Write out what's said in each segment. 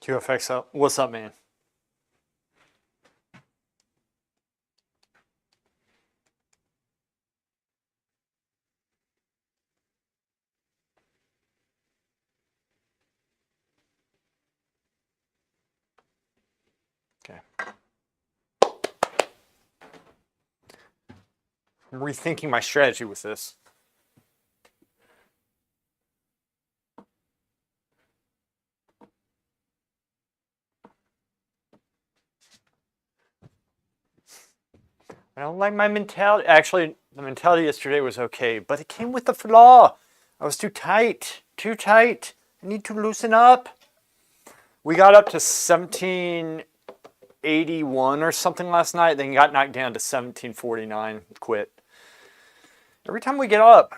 QFX up. What's up, man? Okay. I'm rethinking my strategy with this. I don't like my mentality. Actually, the mentality yesterday was okay, but it came with a flaw. I was too tight. Too tight. I need to loosen up. We got up to 1781 or something last night, then got knocked down to 1749. Quit. Every time we get up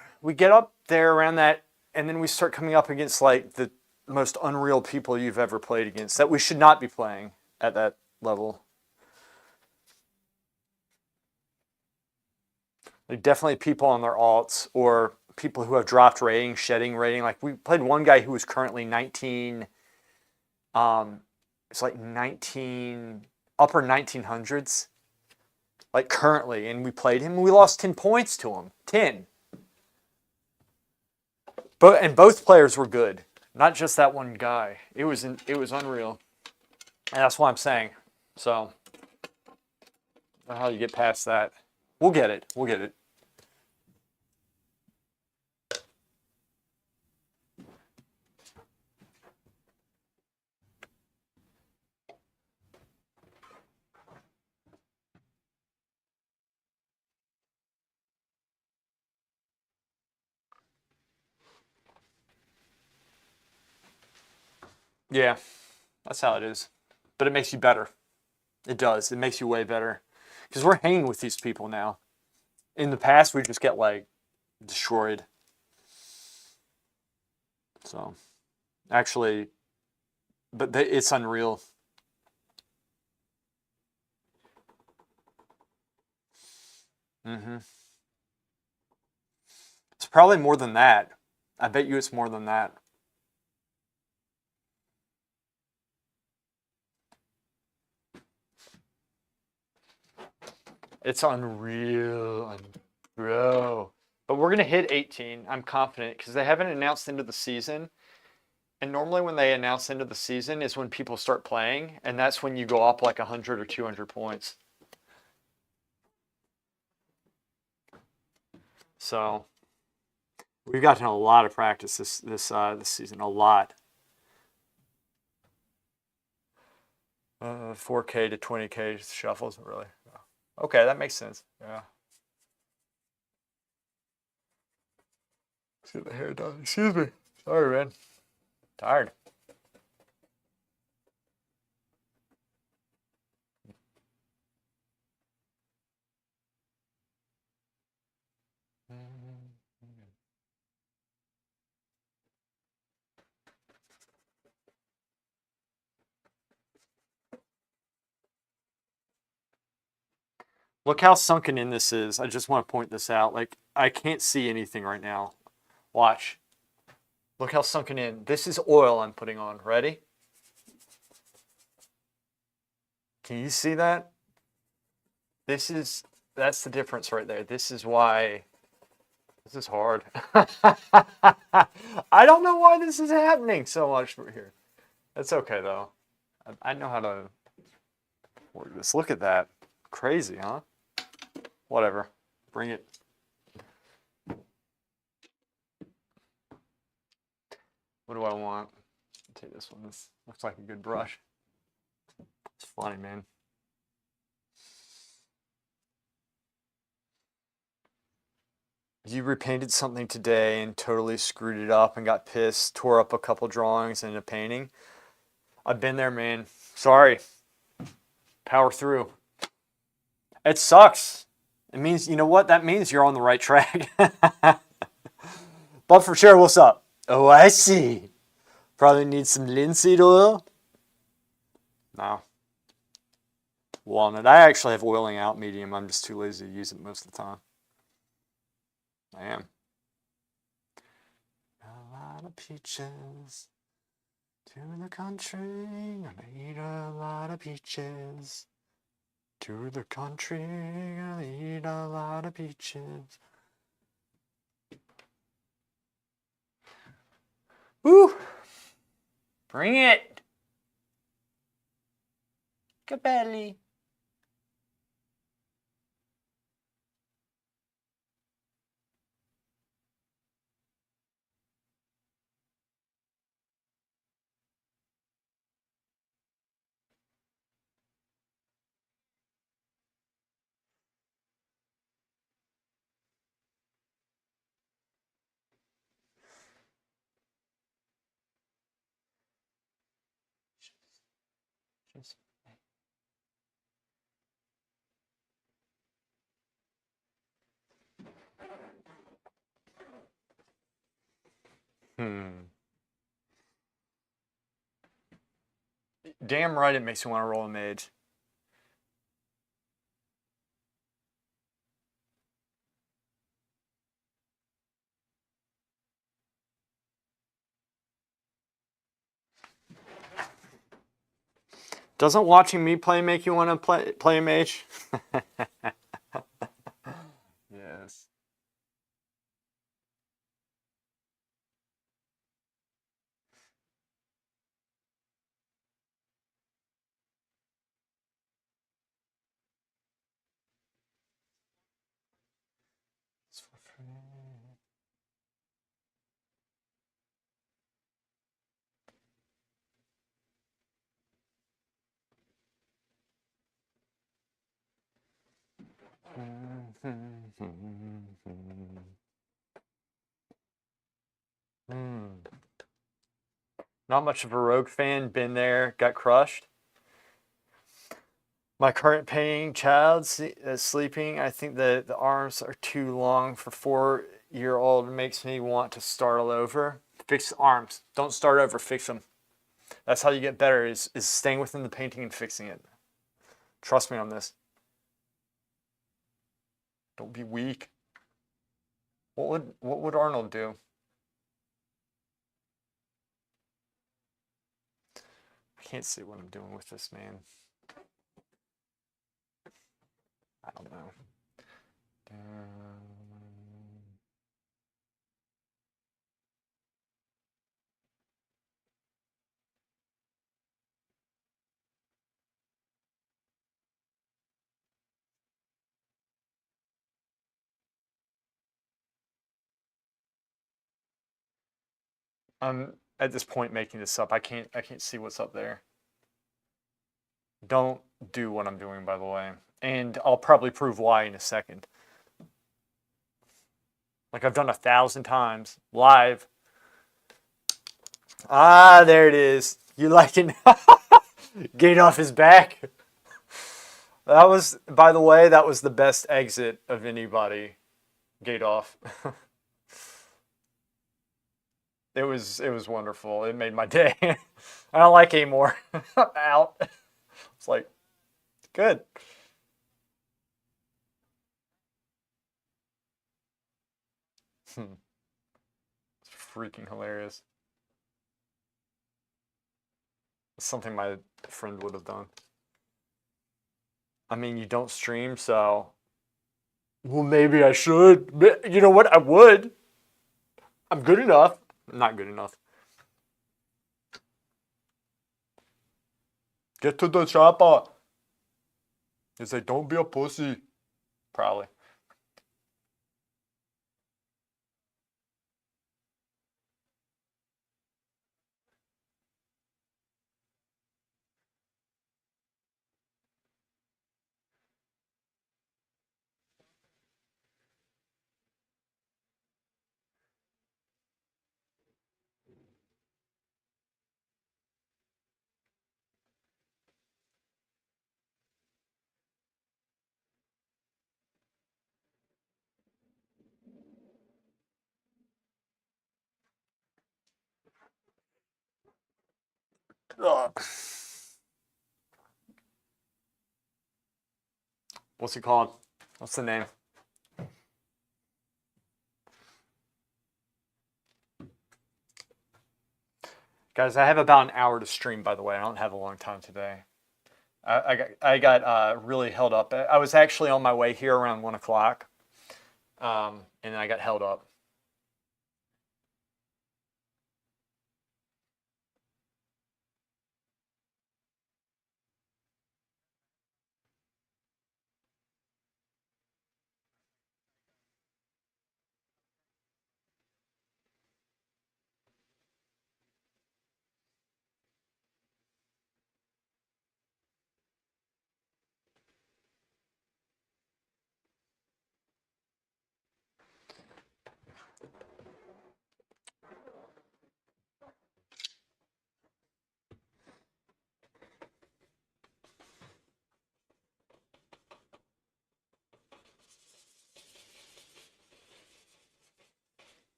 there around that, and then we start coming up against like the most unreal people you've ever played against that we should not be playing at that level. Like definitely people on their alts or people who have dropped rating, shedding rating. Like we played one guy who was currently 19. It's like 19 upper 1900s. Like currently, and we played him. We lost 10 points to him. 10. And both players were good, not just that one guy. It was unreal, and that's what I'm saying. So, I don't know how you get past that. We'll get it. We'll get it. Yeah, that's how it is. But it makes you better. It does. It makes you way better. Because we're hanging with these people now. In the past, we just get like destroyed. So, actually, but it's unreal. Mm-hmm. It's probably more than that. I bet you it's more than that. It's unreal, bro. But we're gonna hit 18. I'm confident because they haven't announced into the season. And normally when they announce into the season is when people start playing, and that's when you go up like 100 or 200 points. So we've gotten a lot of practice this season, a lot. 4K to 20K shuffles, really. Okay, that makes sense. Yeah. Let's get the hair done. Excuse me. Sorry, man. Tired. Look how sunken in this is. I just want to point this out. Like, I can't see anything right now. Watch. Look how sunken in. This is oil I'm putting on. Ready? Can you see that? That's the difference right there. This is why, this is hard. I don't know why this is happening so much here. That's okay though. I know how to work this. Look at that. Crazy, huh? Whatever. Bring it. What do I want? I'll take this one. This looks like a good brush. It's funny, man. You repainted something today and totally screwed it up and got pissed, tore up a couple drawings and a painting. I've been there, man. Sorry. Power through. It sucks. It means, you know what? That means you're on the right track. But for sure, what's up? Oh, I see. Probably need some linseed oil. No. Walnut. I actually have oiling out medium. I'm just too lazy to use it most of the time. I am. A lot of peaches. To the country, gonna eat a lot of peaches. To the country, gonna eat a lot of peaches. Woo! Bring it! Capelli. Damn right it makes you want to roll a mage. Doesn't watching me play make you want to play a mage? Yes. Not much of a Rogue fan. Been there, got crushed. My current paying child sleeping. I think the arms are too long for 4-year-old. It makes me want to start all over. Fix arms. Don't start over. Fix them. That's how you get better. Is staying within the painting and fixing it. Trust me on this. Don't be weak. What would Arnold do? I can't see what I'm doing with this, man. I don't know. I'm at this point making this up. I can't see what's up there. Don't do what I'm doing, by the way. And I'll probably prove why in a second. Like I've done 1,000 times live. Ah, there it is. You liking Gate off his back? That was, by the way, that was the best exit of anybody. Gate off. It was wonderful. It made my day. I don't like anymore. Out. It's like, good. It's freaking hilarious. It's something my friend would have done. I mean, you don't stream, so. Well, maybe I should. But you know what? I would. I'm good enough. Not good enough. Get to the chopper. He's like, don't be a pussy. Probably. Ugh. What's he called? What's the name? Guys, I have about an hour to stream, by the way. I don't have a long time today. I got really held up. I was actually on my way here around 1 o'clock, and I got held up.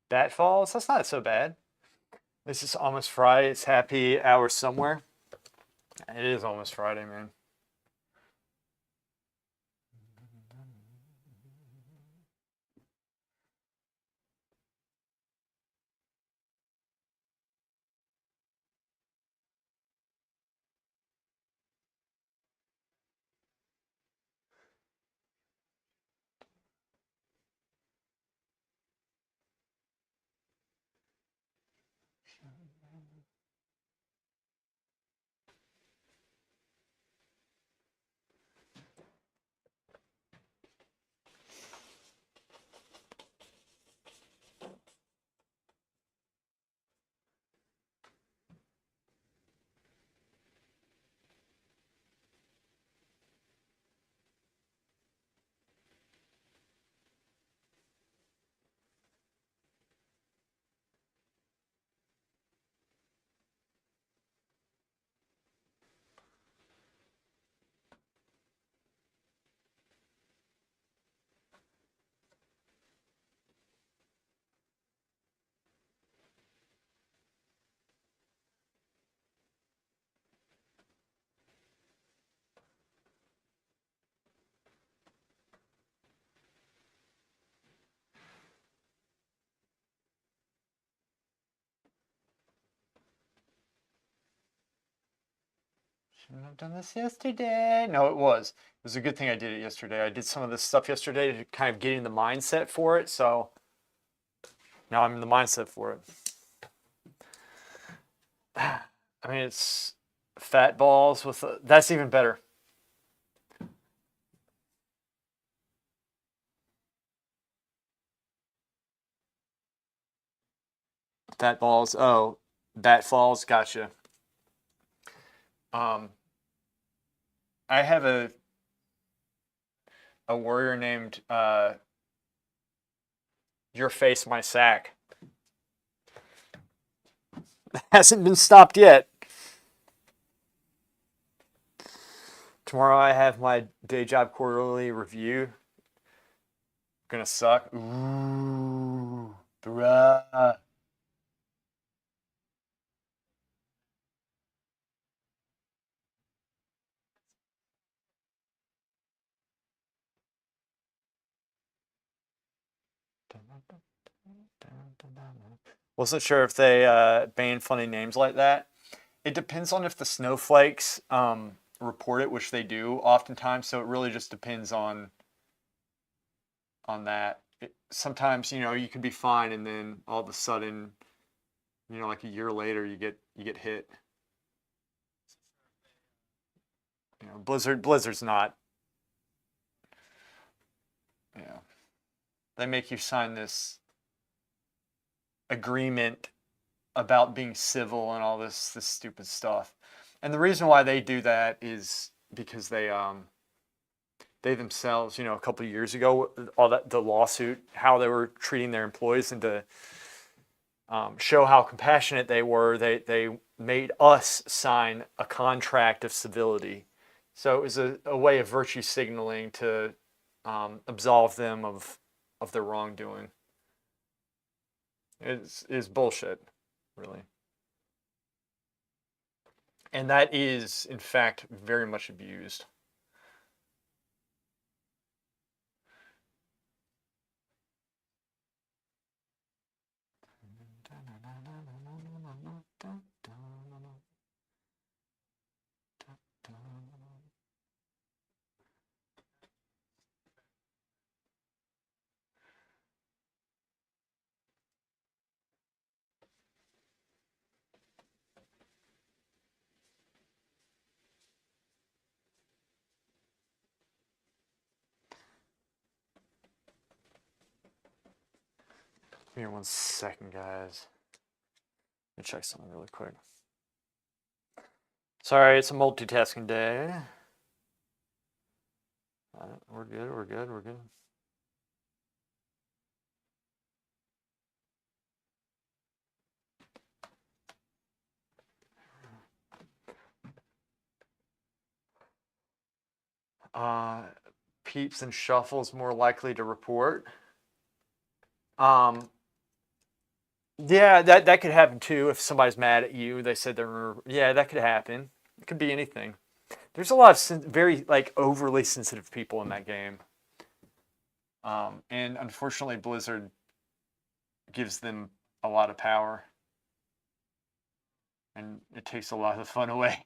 Bat Falls, that's not so bad. This is almost Friday. It's happy hour somewhere. It is almost Friday, man. Shouldn't have done this yesterday. No, it was. It was a good thing I did it yesterday. I did some of this stuff yesterday to kind of get in the mindset for it. So now I'm in the mindset for it. I mean, it's fat balls with that's even better. Fat balls. Oh, bat falls. Gotcha. Um, I have a warrior named Your Face My Sack. Hasn't been stopped yet. Tomorrow I have my day job quarterly review. Gonna suck. Ooh, bruh. Wasn't sure if they banned funny names like that. It depends on if the snowflakes report it, which they do oftentimes. So it really just depends on that. Sometimes you can be fine, and then all of a sudden, like a year later, you get hit. Blizzard's not. Yeah. They make you sign this agreement about being civil and all this stupid stuff. And the reason why they do that is because they themselves, you know, a couple of years ago, all that the lawsuit, how they were treating their employees, and to show how compassionate they were, they made us sign a contract of civility. So it was a way of virtue signaling to absolve them of their wrongdoing. It's bullshit, really. And that is, in fact, very much abused. Give me 1 second, guys. Let me check something really quick. Sorry, it's a multitasking day. We're good, we're good, we're good. Peeps and shuffles more likely to report. Yeah, that could happen too. If somebody's mad at you, they said they're, yeah, that could happen. It could be anything. There's a lot of very like overly sensitive people in that game, and unfortunately, Blizzard gives them a lot of power, and it takes a lot of the fun away.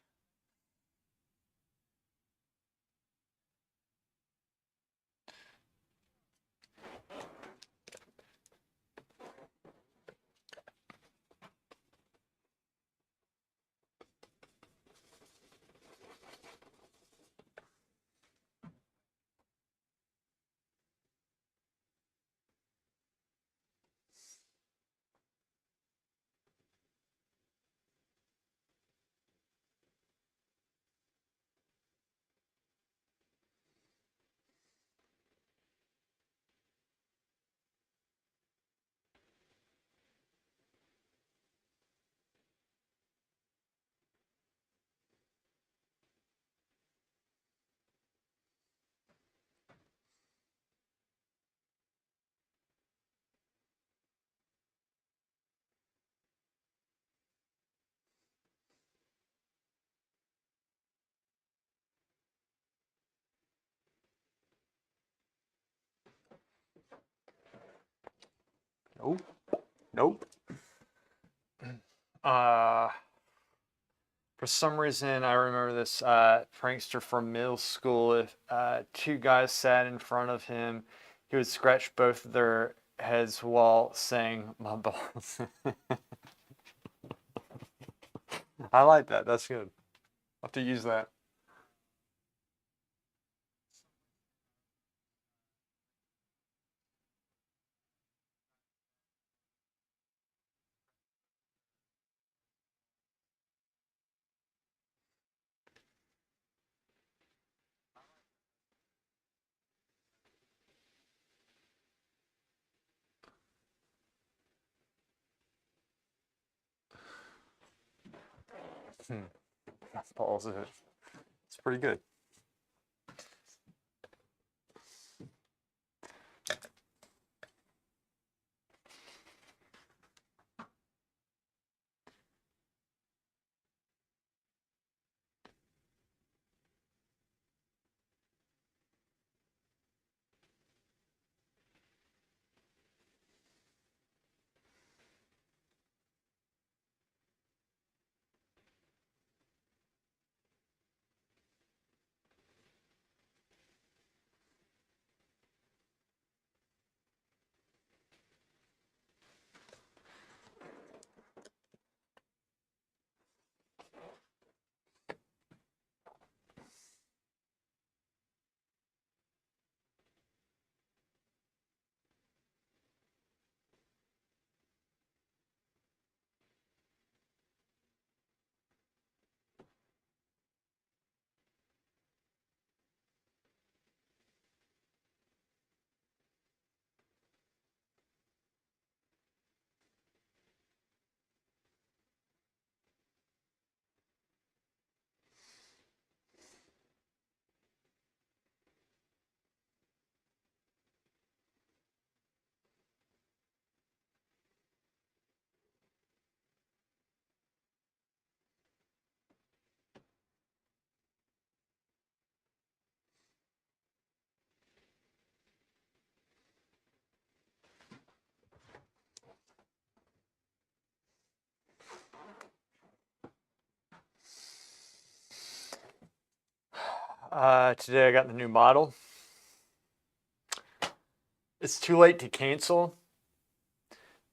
Nope. Nope. For some reason, I remember this prankster from middle school. If two guys sat in front of him, he would scratch both of their heads while saying, "My balls." I like that. That's good. I'll have to use that. Hmm. Balls. It's pretty good. Today I got the new model. It's too late to cancel,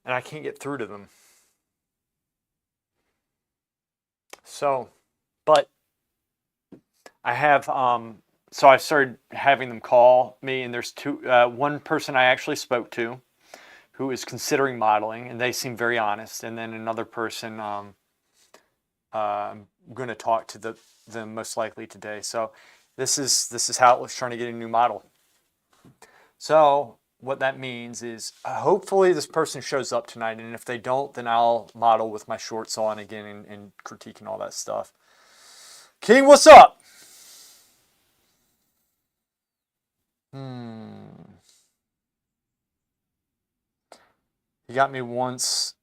and I can't get through to them. So, but I have so I started having them call me, and there's one person I actually spoke to who is considering modeling, and they seem very honest. And then another person I'm going to talk to them most likely today. So this is how it looks trying to get a new model. So what that means is hopefully this person shows up tonight, and if they don't, then I'll model with my shorts on again and critique and all that stuff. King, what's up? He got me once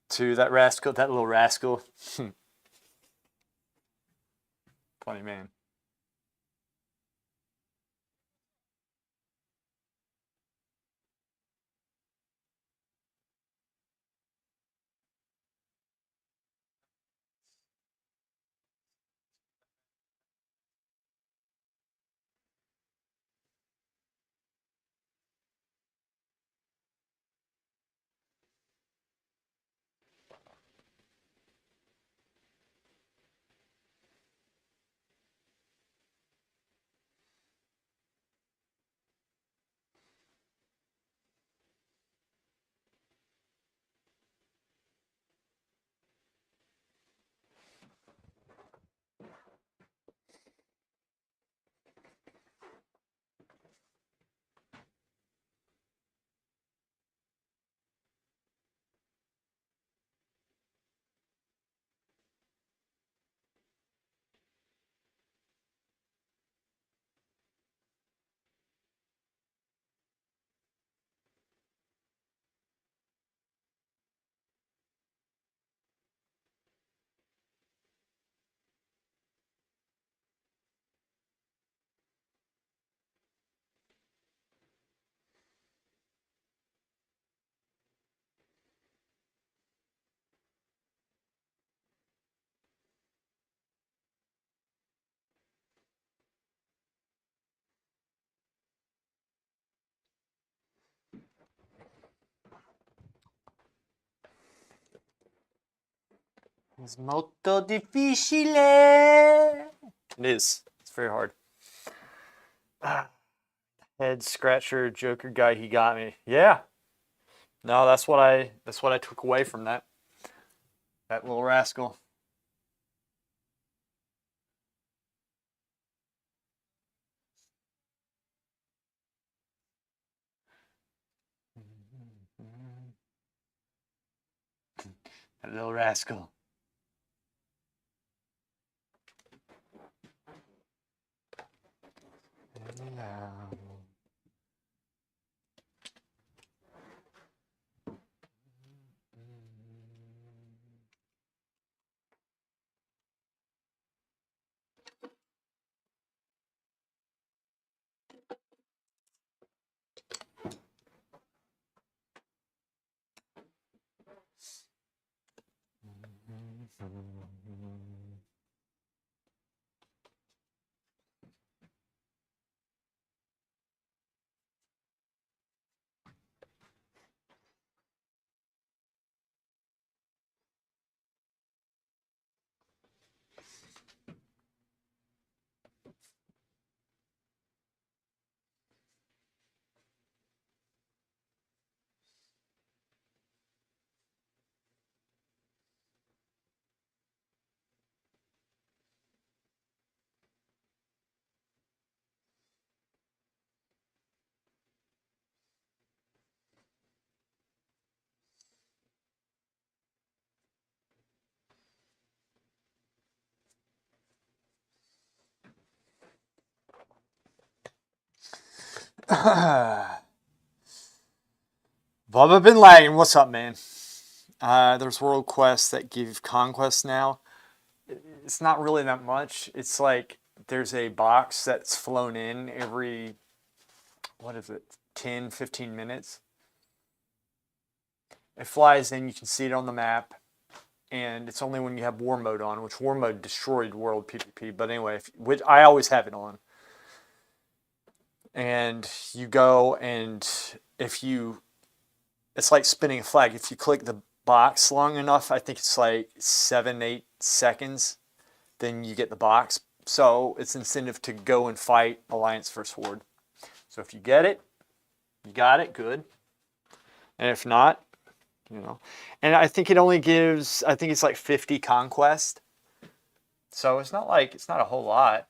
too. That rascal, that little rascal. Funny man. It's molto difficile. It is. It's very hard. Head scratcher, Joker guy. He got me. Yeah. No, that's what I took away from that. That little rascal. That little rascal. Bubba been lagging. What's up, man? There's world quests that give conquest now. It's not really that much. It's like there's a box that's flown in every, what is it, 10, 15 minutes. It flies in, you can see it on the map. and it's only when you have war mode on, which war mode destroyed world PvP. But anyway, which I always have it on. And you go, and it's like spinning a flag. If you click the box long enough, I think it's like 7-8 seconds, then you get the box. So it's incentive to go and fight Alliance vs. Horde. So if you get it, you got it, good. And if not, And I think it only gives, I think it's like 50 conquest. So it's not a whole lot.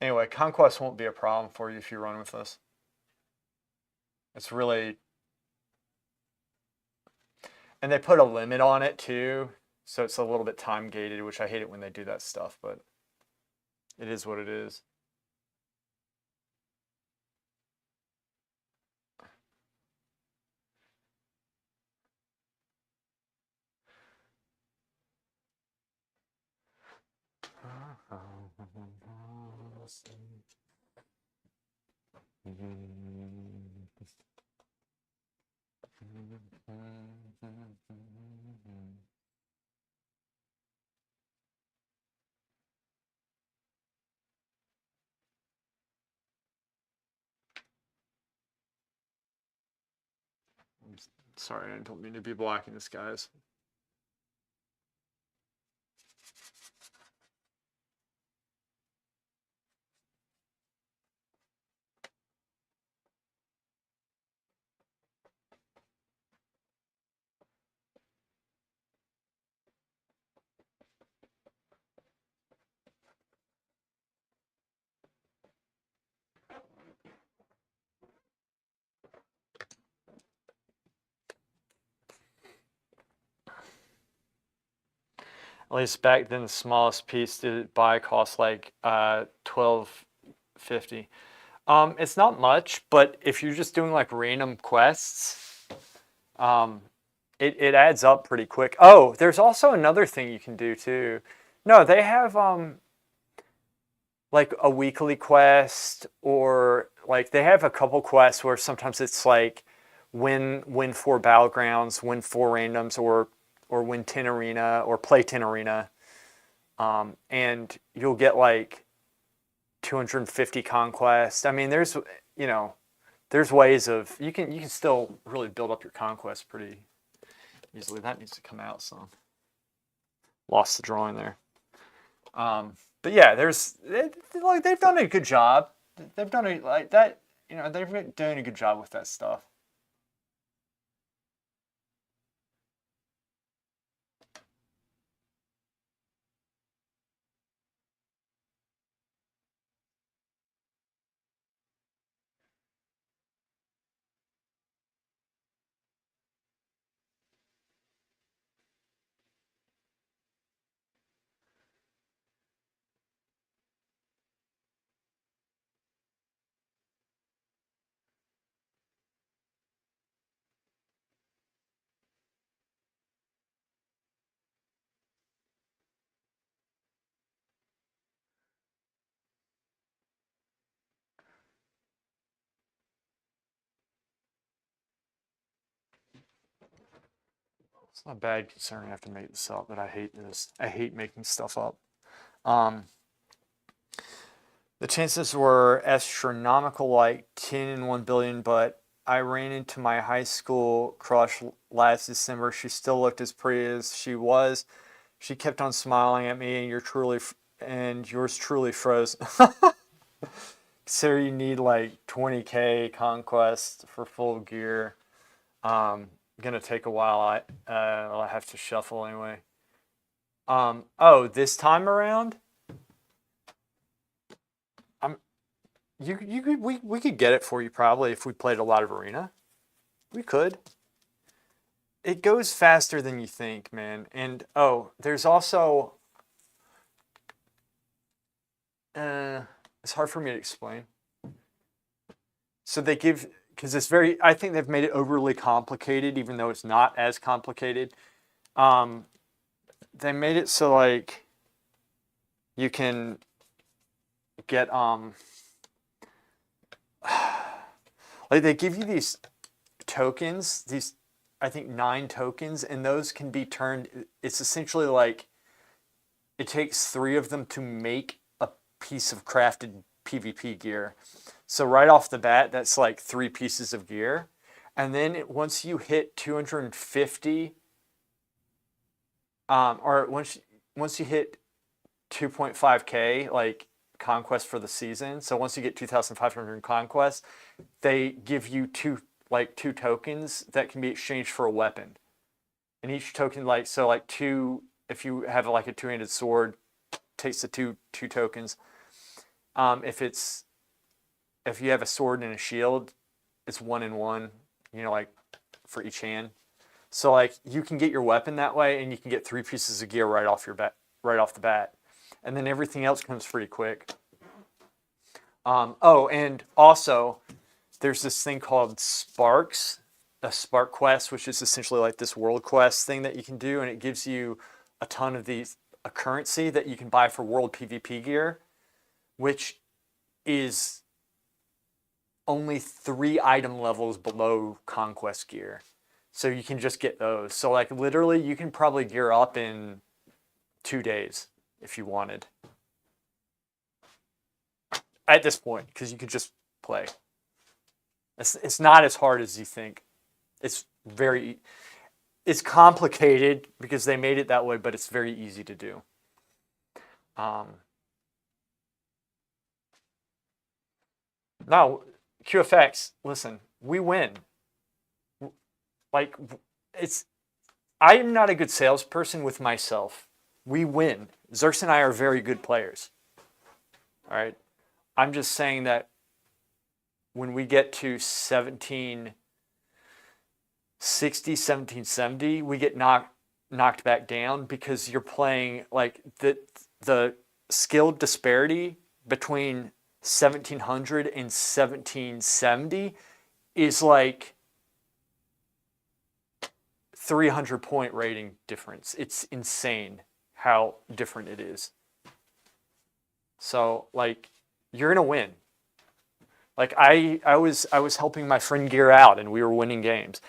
Anyway, conquest won't be a problem for you if you run with this. It's really, and they put a limit on it too, so it's a little bit time gated, which I hate it when they do that stuff, but it is what it is. Sorry, I don't mean to be blocking this, guys. At least back then, the smallest piece to buy cost like $12.50. It's not much, but if you're just doing like random quests, it adds up pretty quick. Oh, there's also another thing you can do too. No, they have like a weekly quest, or like they have a couple quests where sometimes it's like win 4 battlegrounds, win 4 randoms, or win 10 arena, or play 10 arena, and you'll get like 250 conquest. I mean, there's ways of you can still really build up your conquest pretty easily. That needs to come out some. Lost the drawing there. But yeah, they've done a good job. They've done a like that. They've done a good job with that stuff. It's not bad considering I have to make this up, but I hate this. I hate making stuff up. The chances were astronomical, like 10 in 1 billion, but I ran into my high school crush last December. She still looked as pretty as she was. She kept on smiling at me, and yours truly froze. Consider you need like 20k conquest for full gear. Gonna take a while. I'll have to shuffle anyway. Oh, this time around, we could get it for you probably if we played a lot of arena. We could. It goes faster than you think, man. And oh, there's also it's hard for me to explain. So they give, because I think they've made it overly complicated, even though it's not as complicated. They made it so like you can get Like they give you these tokens, these I think 9 tokens, and those can be turned. It's essentially like it takes 3 of them to make a piece of crafted PvP gear. So right off the bat, that's like 3 pieces of gear. And then once you hit 250, or once you hit 2.5k like conquest for the season, so once you get 2,500 conquest, they give you two tokens that can be exchanged for a weapon. And each token, like so, like two, if you have like a 2-handed sword, takes the two tokens. If you have a sword and a shield, it's 1 and 1. You know, like for each hand. So like you can get your weapon that way, and you can get 3 pieces of gear right off the bat, and then everything else comes pretty quick. Oh, and also there's this thing called Sparks, a Spark quest, which is essentially like this world quest thing that you can do, and it gives you a ton of a currency that you can buy for world PvP gear, which is only 3 item levels below conquest gear. So you can just get those. So like literally you can probably gear up in 2 days if you wanted. At this point, because you could just play. It's not as hard as you think. It's complicated because they made it that way, but it's very easy to do. Now, QFX, listen, we win. Like, I am not a good salesperson with myself. We win. Zerx and I are very good players. All right. I'm just saying that when we get to 1760, 1770, we get knocked back down because you're playing like the skill disparity between 1700 and 1770 is like 300 point rating difference. It's insane how different it is. So like you're gonna win. Like I was helping my friend gear out, and we were winning games.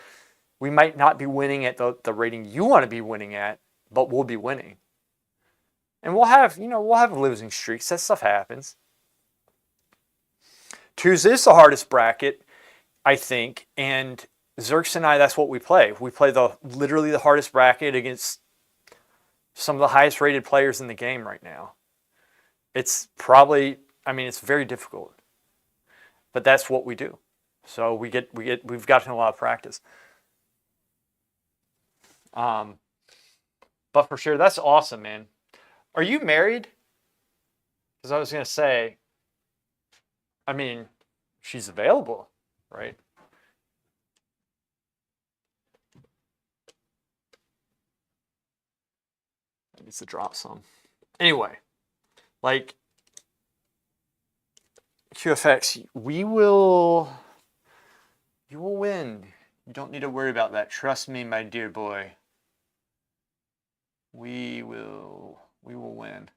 We might not be winning at the rating you want to be winning at, but we'll be winning. And we'll have losing streaks. That stuff happens. Tuesday is the hardest bracket, I think, and Zerx and I, that's what we play. We play literally the hardest bracket against some of the highest rated players in the game right now. It's probably, it's very difficult, but that's what we do. So we've gotten a lot of practice. But for sure, that's awesome, man. Are you married? Because I was gonna say, she's available, right? I need to drop some. Anyway, like QFX, you will win. You don't need to worry about that. Trust me, my dear boy. We will win.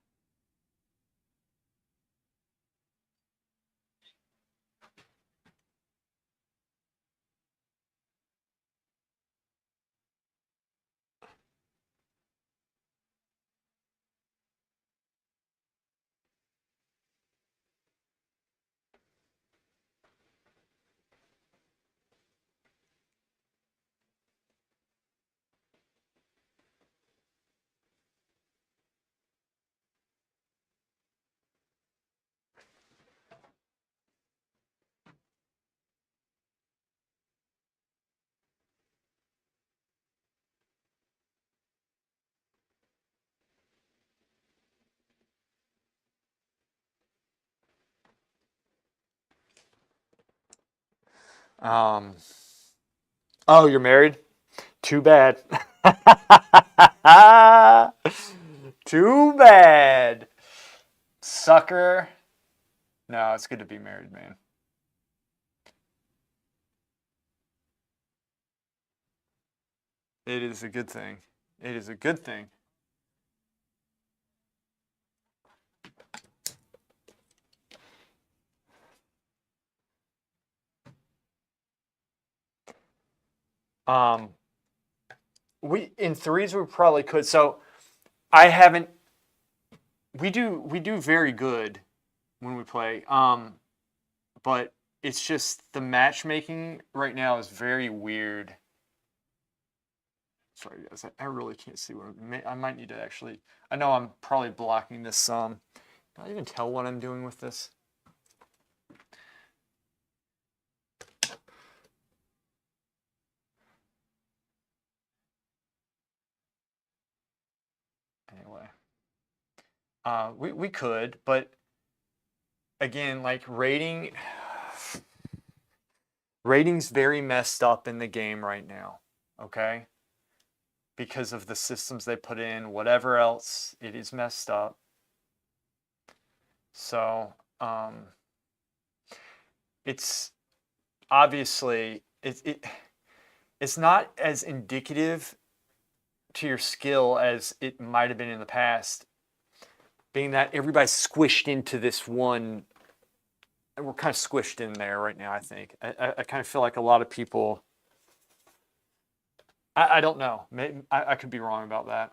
Oh, you're married? Too bad. Too bad. Sucker. No, it's good to be married, man. It is a good thing. It is a good thing. Um, we in threes we probably could. So I haven't. We do very good when we play. But it's just the matchmaking right now is very weird. Sorry guys, I really can't see what I might need to actually. I know I'm probably blocking this some. Can I even tell what I'm doing with this? Anyway, we could, but again, like rating's very messed up in the game right now. Okay, because of the systems they put in, whatever else, it is messed up. So it's obviously it's not as indicative to your skill as it might have been in the past, being that everybody's squished into this one. We're kind of squished in there right now. I think I kind of feel like a lot of people. I don't know. Maybe, I could be wrong about that.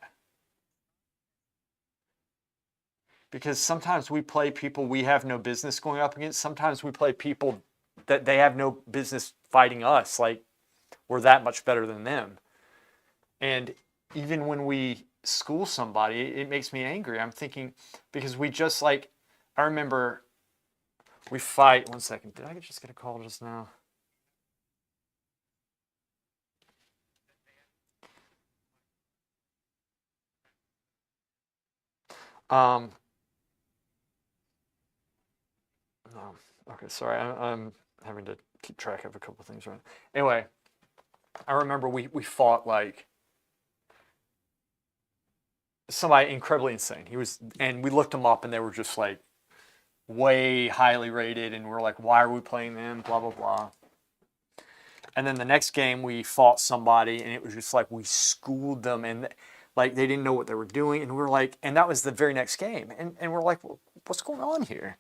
Because sometimes we play people we have no business going up against. Sometimes we play people that they have no business fighting us. Like we're that much better than them. And even when we school somebody, it makes me angry. I'm thinking because we just like I remember we fight. One second. Did I just get a call just now? Um, no. Okay, sorry. I'm having to keep track of a couple of things right now. Anyway, I remember we fought like somebody incredibly insane. He was, and we looked him up, and they were just like way highly rated, and we're like, why are we playing them? Blah blah blah. And then the next game we fought somebody, and it was just like we schooled them, and like they didn't know what they were doing, and we're like, and that was the very next game, and we're like, well, what's going on here?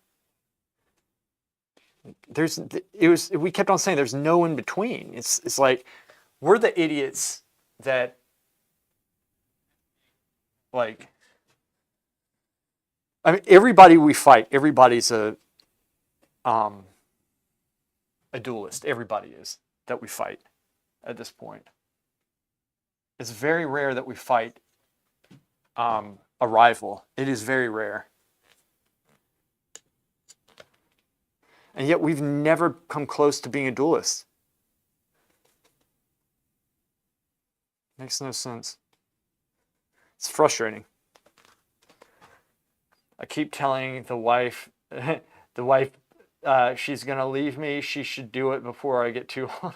There's it was we kept on saying there's no in between. It's like we're the idiots that like I mean everybody we fight, everybody's um a duelist. Everybody is that we fight at this point. It's very rare that we fight a rival. It is very rare. And yet we've never come close to being a duelist. Makes no sense. It's frustrating. I keep telling the wife, the wife, she's gonna leave me. She should do it before I get too old.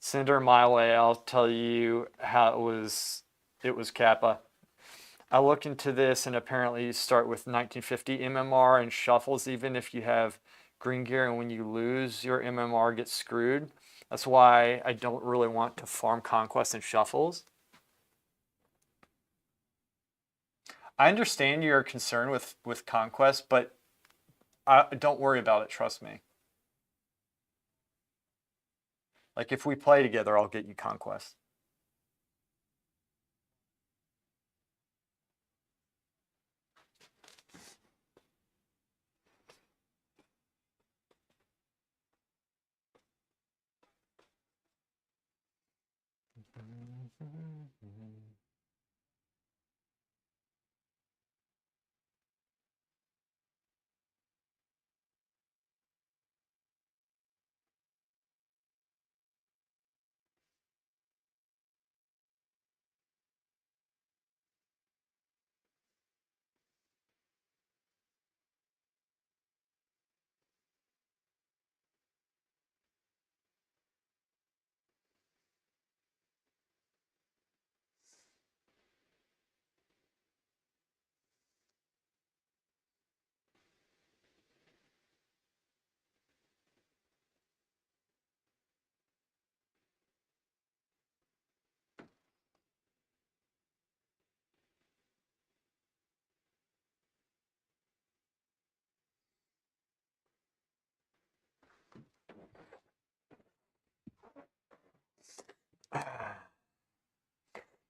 Send her my way. I'll tell you how it was. It was Kappa. I looked into this, and apparently you start with 1950 MMR and shuffles, even if you have green gear, and when you lose, your MMR gets screwed. That's why I don't really want to farm conquest and shuffles. I understand your concern with conquest, but don't worry about it. Trust me. Like if we play together, I'll get you conquest.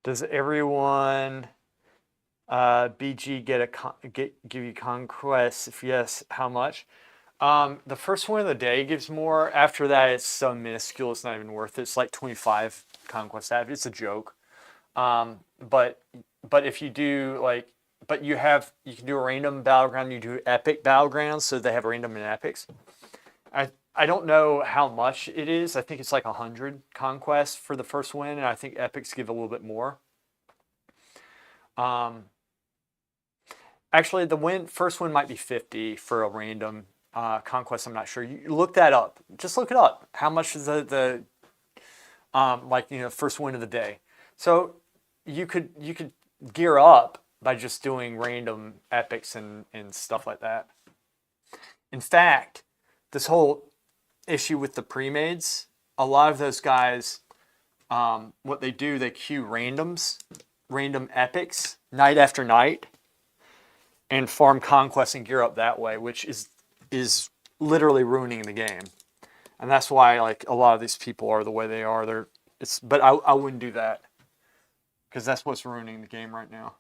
Does everyone BG give you conquests? If yes, how much? The first one of the day gives more. After that, it's so minuscule, it's not even worth it. It's like 25 conquest app. It's a joke. But if you do like, but you can do a random battleground. You do epic battlegrounds, so they have random and epics. I don't know how much it is. I think it's like 100 conquests for the first win, and I think epics give a little bit more. Um, Actually, the first win might be 50 for a random conquest. I'm not sure. You look that up. Just look it up. How much is the like first win of the day? So you could gear up by just doing random epics and stuff like that. In fact, this whole issue with the pre-mades, a lot of those guys, what they do, they queue random epics night after night, and farm conquest and gear up that way, which is literally ruining the game. And that's why like a lot of these people are the way they are. But I wouldn't do that because that's what's ruining the game right now.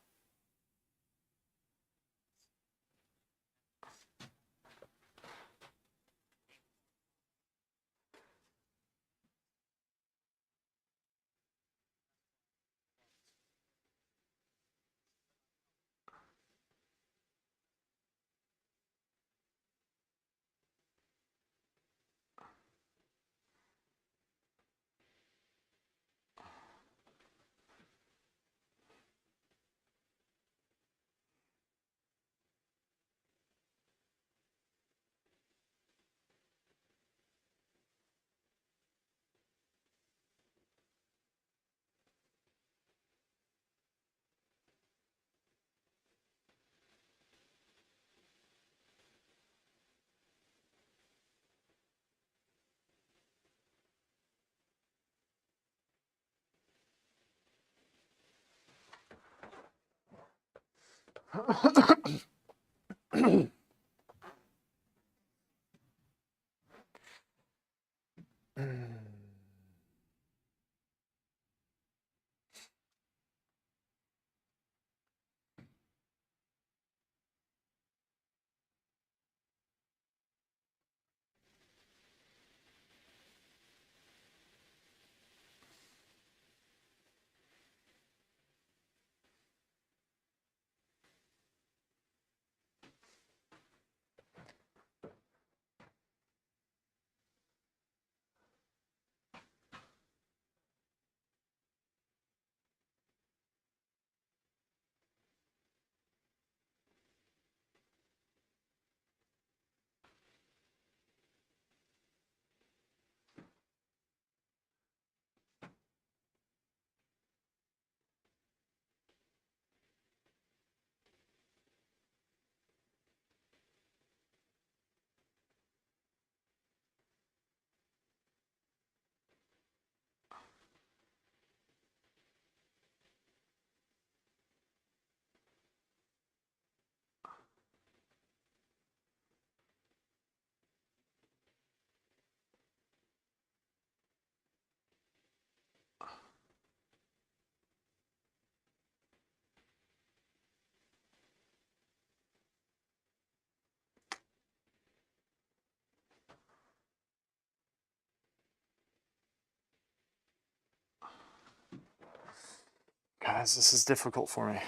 Guys, this is difficult for me.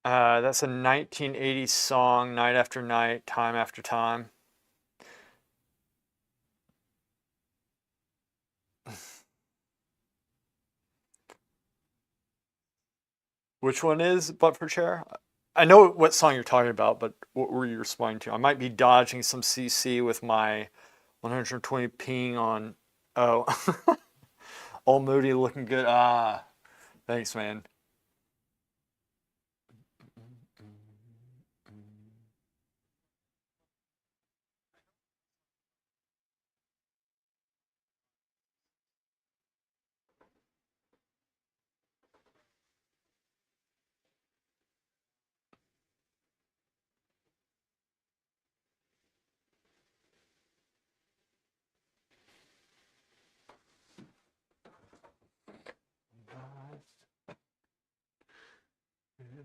That's a 1980s song, Night After Night, Time After Time. Which one is But for Chair? I know what song you're talking about, but what were you responding to? I might be dodging some CC with my 120 ping on. Oh, Old Moody looking good. Ah, thanks, man.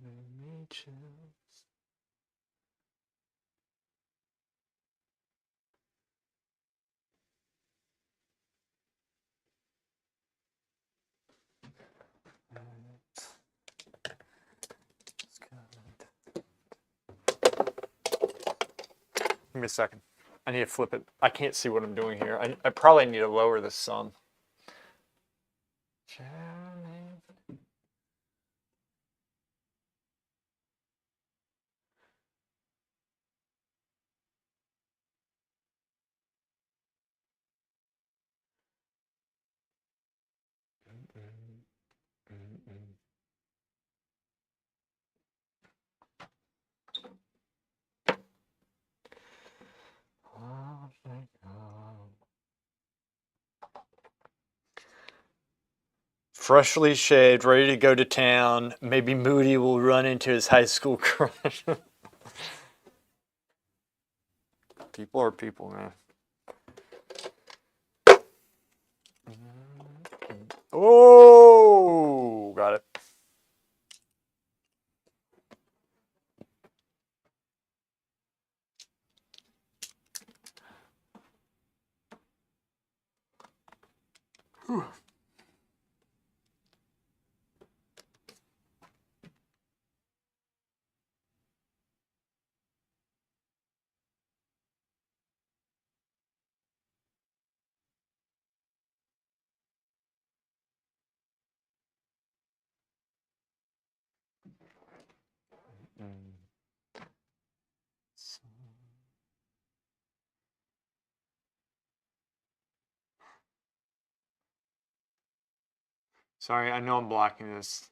me chills. Give me a second. I need to flip it. I can't see what I'm doing here. I probably need to lower this some. Freshly shaved, ready to go to town. Maybe Moody will run into his high school crush. People are people, man. Oh, got it. Whew. Sorry, I know I'm blocking this.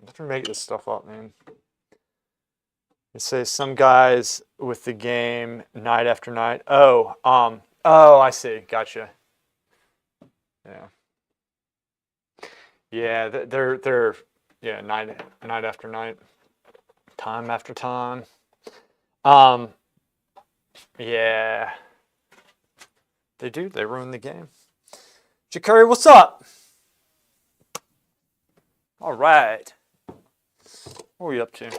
Let's make this stuff up, man. It says some guys with the game night after night. Oh, I see. Gotcha. Yeah. Yeah, they're yeah, night after night, time after time. Um, yeah, they do. They ruin the game. Jakari, what's up? All right. What are we up to?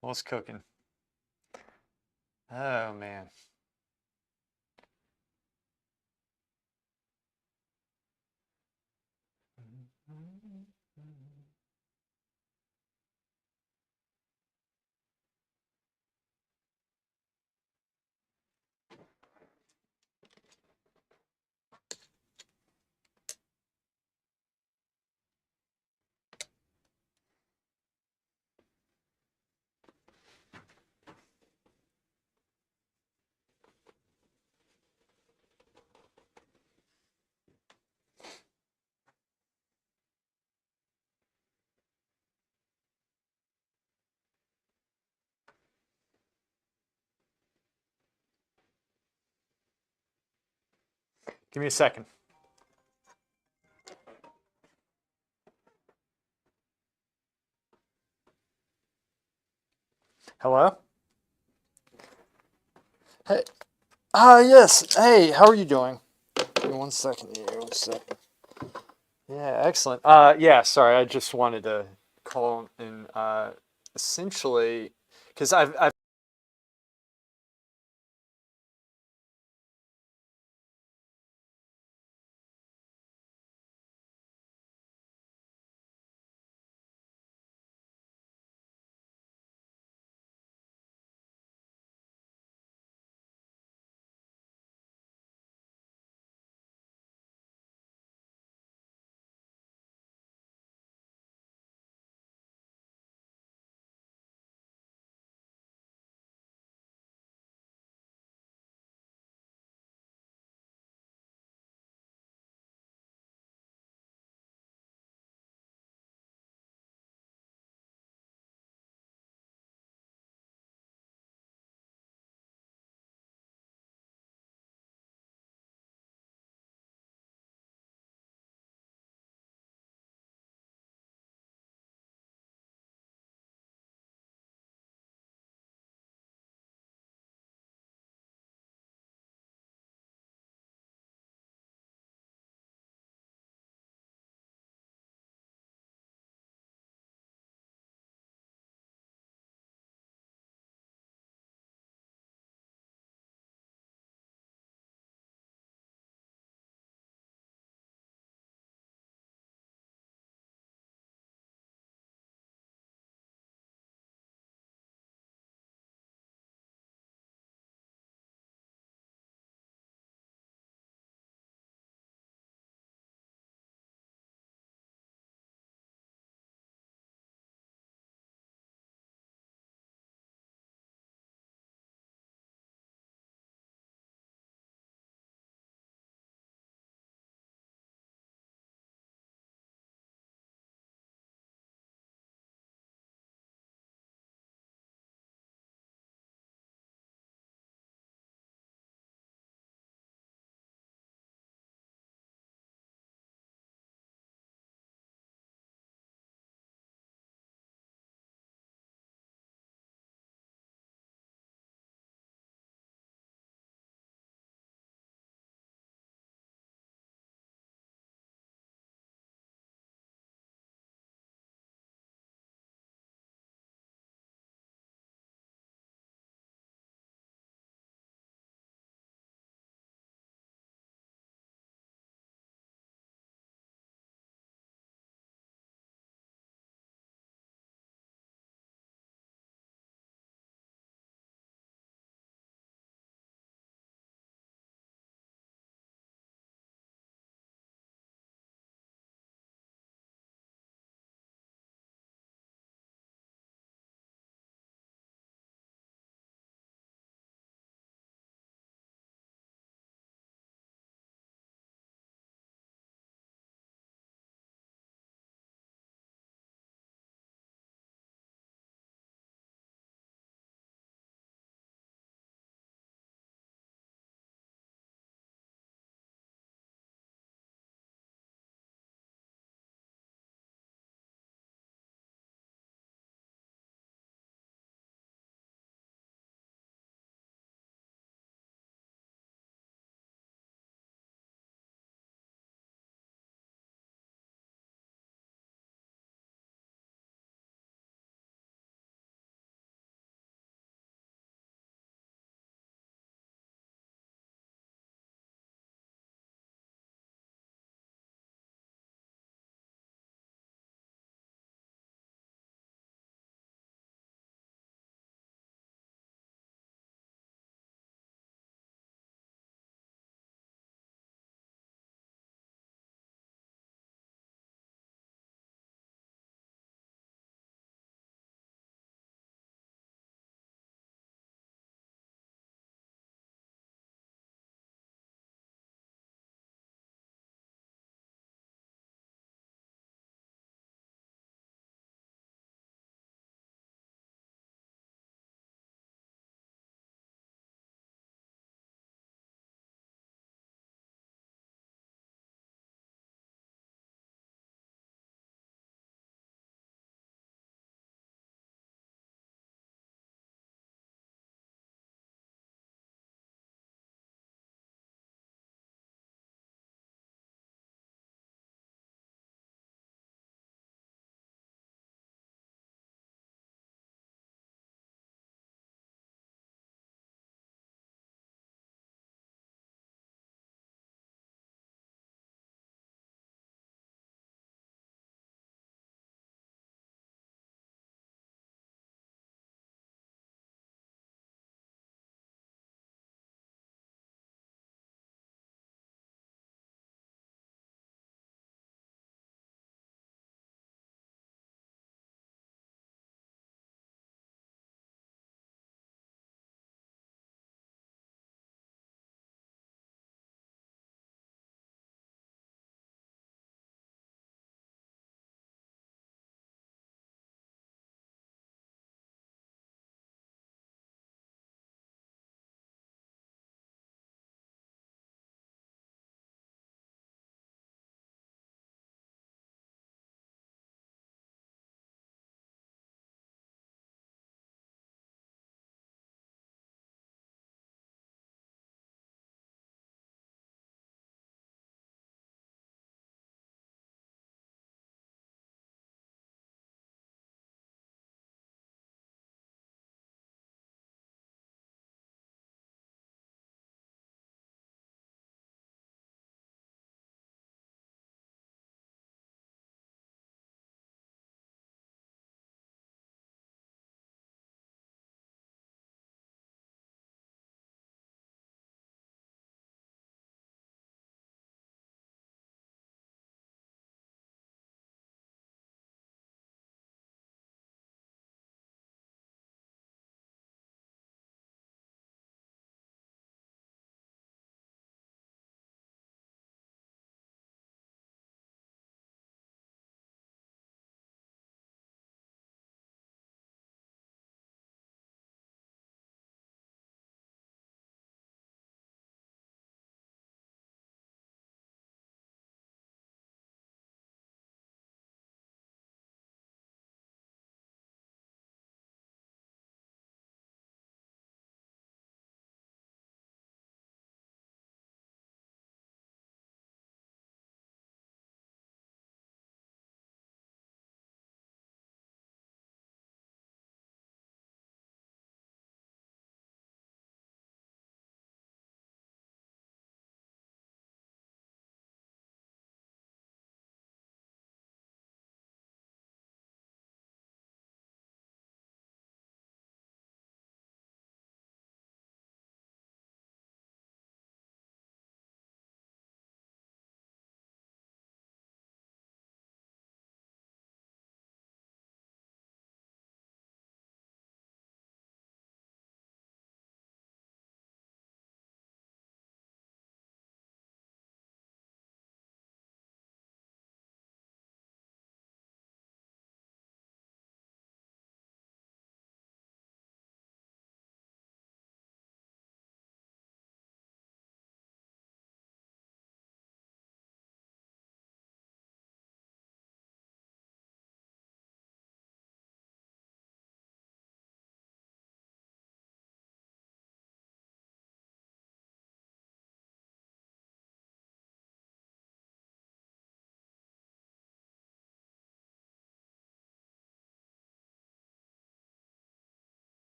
What's cooking? Oh man. Give me a second. Hello? Hey. Yes. Hey, how are you doing? Give me 1 second here. 1 second. Yeah, excellent. Yeah, sorry, I just wanted to call and essentially, because I've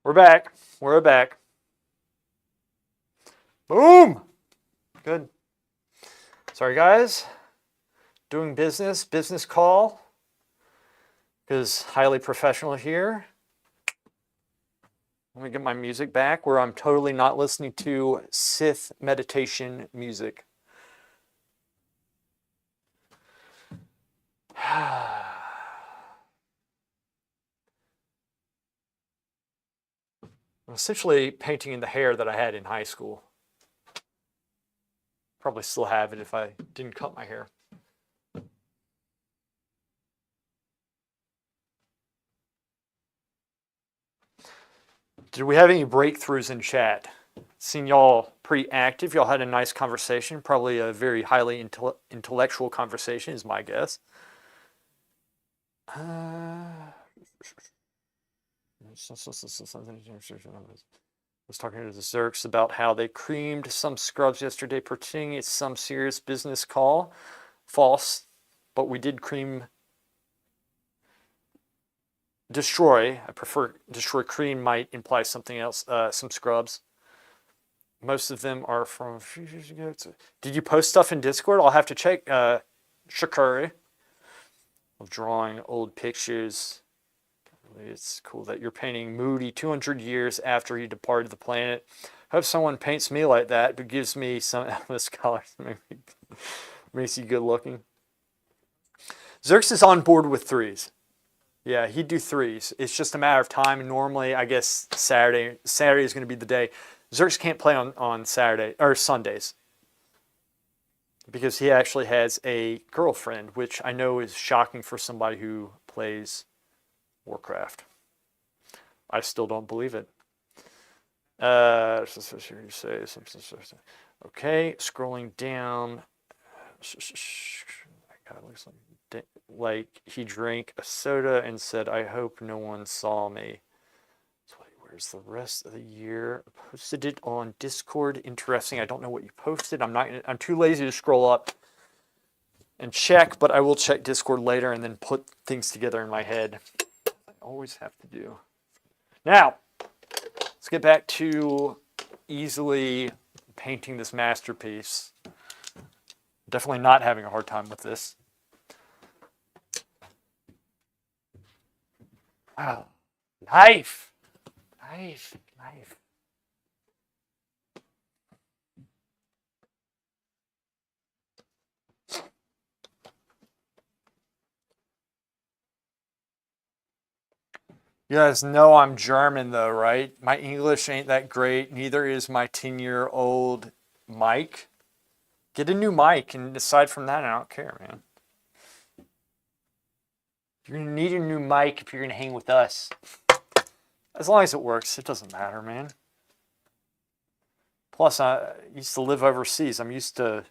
We're back. We're back. Boom. Good. Sorry, guys. Doing business call. Because highly professional here. Let me get my music back where I'm totally not listening to Sith meditation music. I'm essentially painting in the hair that I had in high school. Probably still have it if I didn't cut my hair. Did we have any breakthroughs in chat? Seen y'all pretty active. Y'all had a nice conversation. Probably a very highly intellectual conversation is my guess. Was talking to the Zerks about how they creamed some scrubs yesterday, pretending it's some serious business call. False, but we did cream destroy. I prefer destroy. Cream might imply something else. Some scrubs. Most of them are from a few years ago. Did you post stuff in Discord? I'll have to check. Shakari of drawing old pictures. It's cool that you're painting Moody 200 years after he departed the planet. Hope someone paints me like that, but gives me some Elvis colors. Makes you good looking. Zerx is on board with threes. Yeah, he'd do threes. It's just a matter of time. And normally, I guess Saturday is going to be the day. Zerx can't play on Saturday or Sundays because he actually has a girlfriend, which I know is shocking for somebody who plays Warcraft. I still don't believe it. Okay, scrolling down. God, it looks like he drank a soda and said, "I hope no one saw me." So where's the rest of the year? I posted it on Discord. Interesting. I don't know what you posted. I'm too lazy to scroll up and check, but I will check Discord later and then put things together in my head. I always have to do. Now, let's get back to easily painting this masterpiece. Definitely not having a hard time with this. Wow. Knife. You guys know I'm German though, right? My English ain't that great. Neither is my 10-year-old mic. Get a new mic, and aside from that, I don't care, man. You're gonna need a new mic if you're gonna hang with us. As long as it works, it doesn't matter, man. Plus, I used to live overseas. I'm used to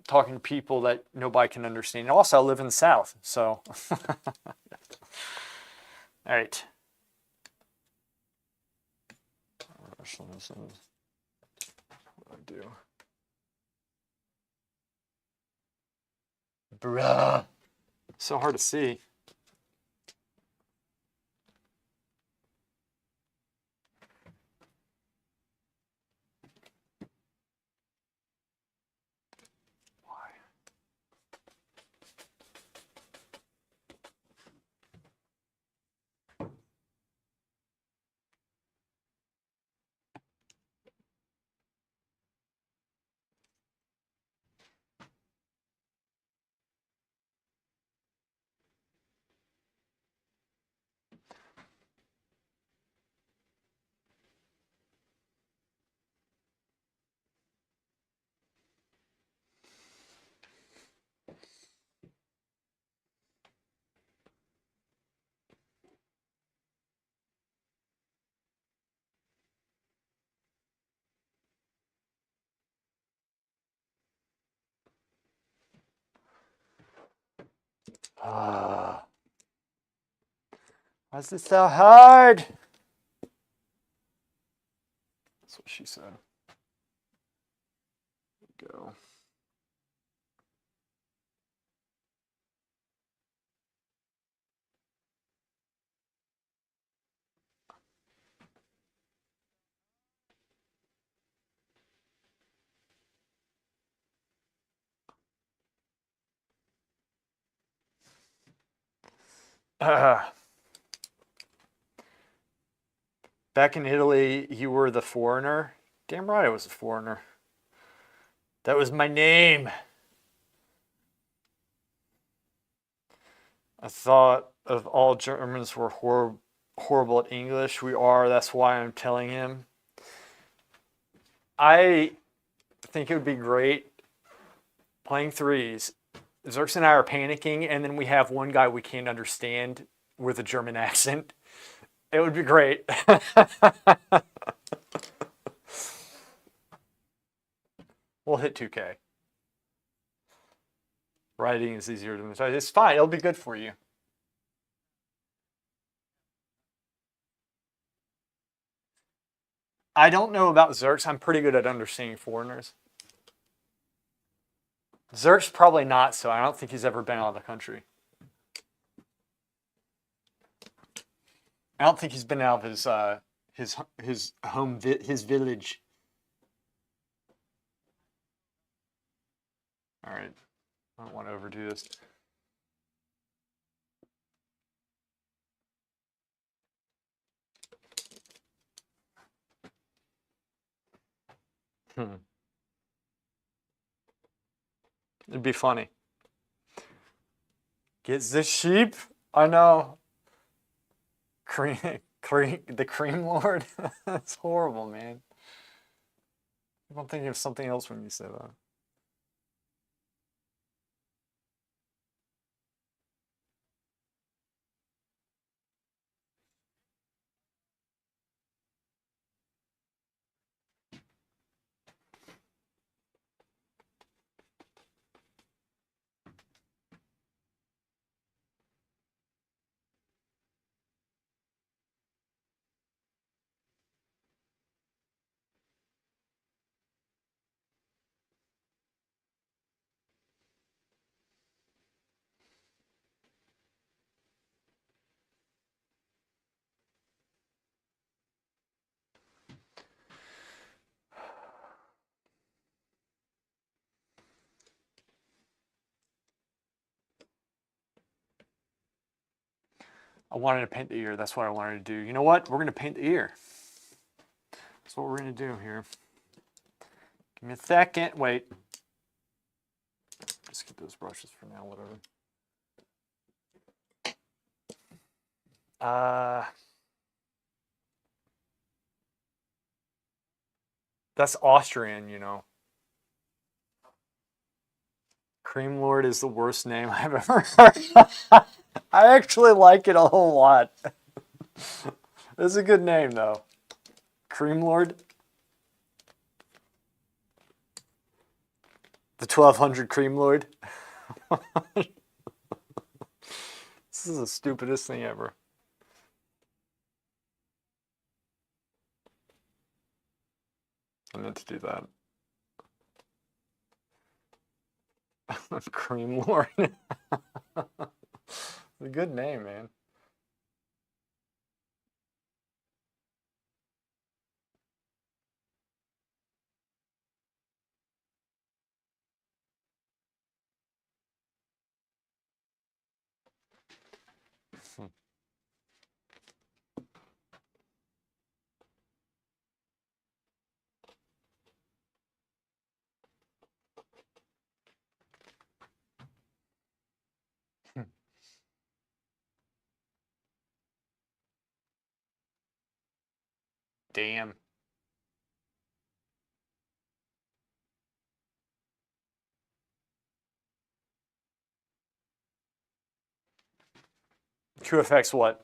talking to people that nobody can understand. And also, I live in the South, so. All right. What do I do? Bruh. So hard to see. Why is this so hard? That's what she said. Go. Uh, back in Italy, you were the foreigner. Damn right I was a foreigner. That was my name. I thought of all Germans were horrible at English. We are. That's why I'm telling him. I think it would be great playing threes. Zerks and I are panicking, and then we have one guy we can't understand with a German accent. It would be great. We'll hit 2K. Writing is easier than the. It's fine. It'll be good for you. I don't know about Zerks. I'm pretty good at understanding foreigners. Zerk's probably not, so I don't think he's ever been out of the country. I don't think he's been out of his home his village. All right, I don't want to overdo this. It'd be funny. Get the sheep. I know. The cream lord. That's horrible, man. I'm thinking of something else when you say that. I wanted to paint the ear. That's what I wanted to do. You know what? We're going to paint the ear. That's what we're going to do here. Give me a second. Wait. Just get those brushes for now, whatever. That's Austrian, you know. Cream Lord is the worst name I've ever heard. I actually like it a whole lot. It's a good name, though. Cream Lord. The 1200 Cream Lord. This is the stupidest thing ever. I meant to do that. Cream Lord. A good name, man. Damn. True effects what?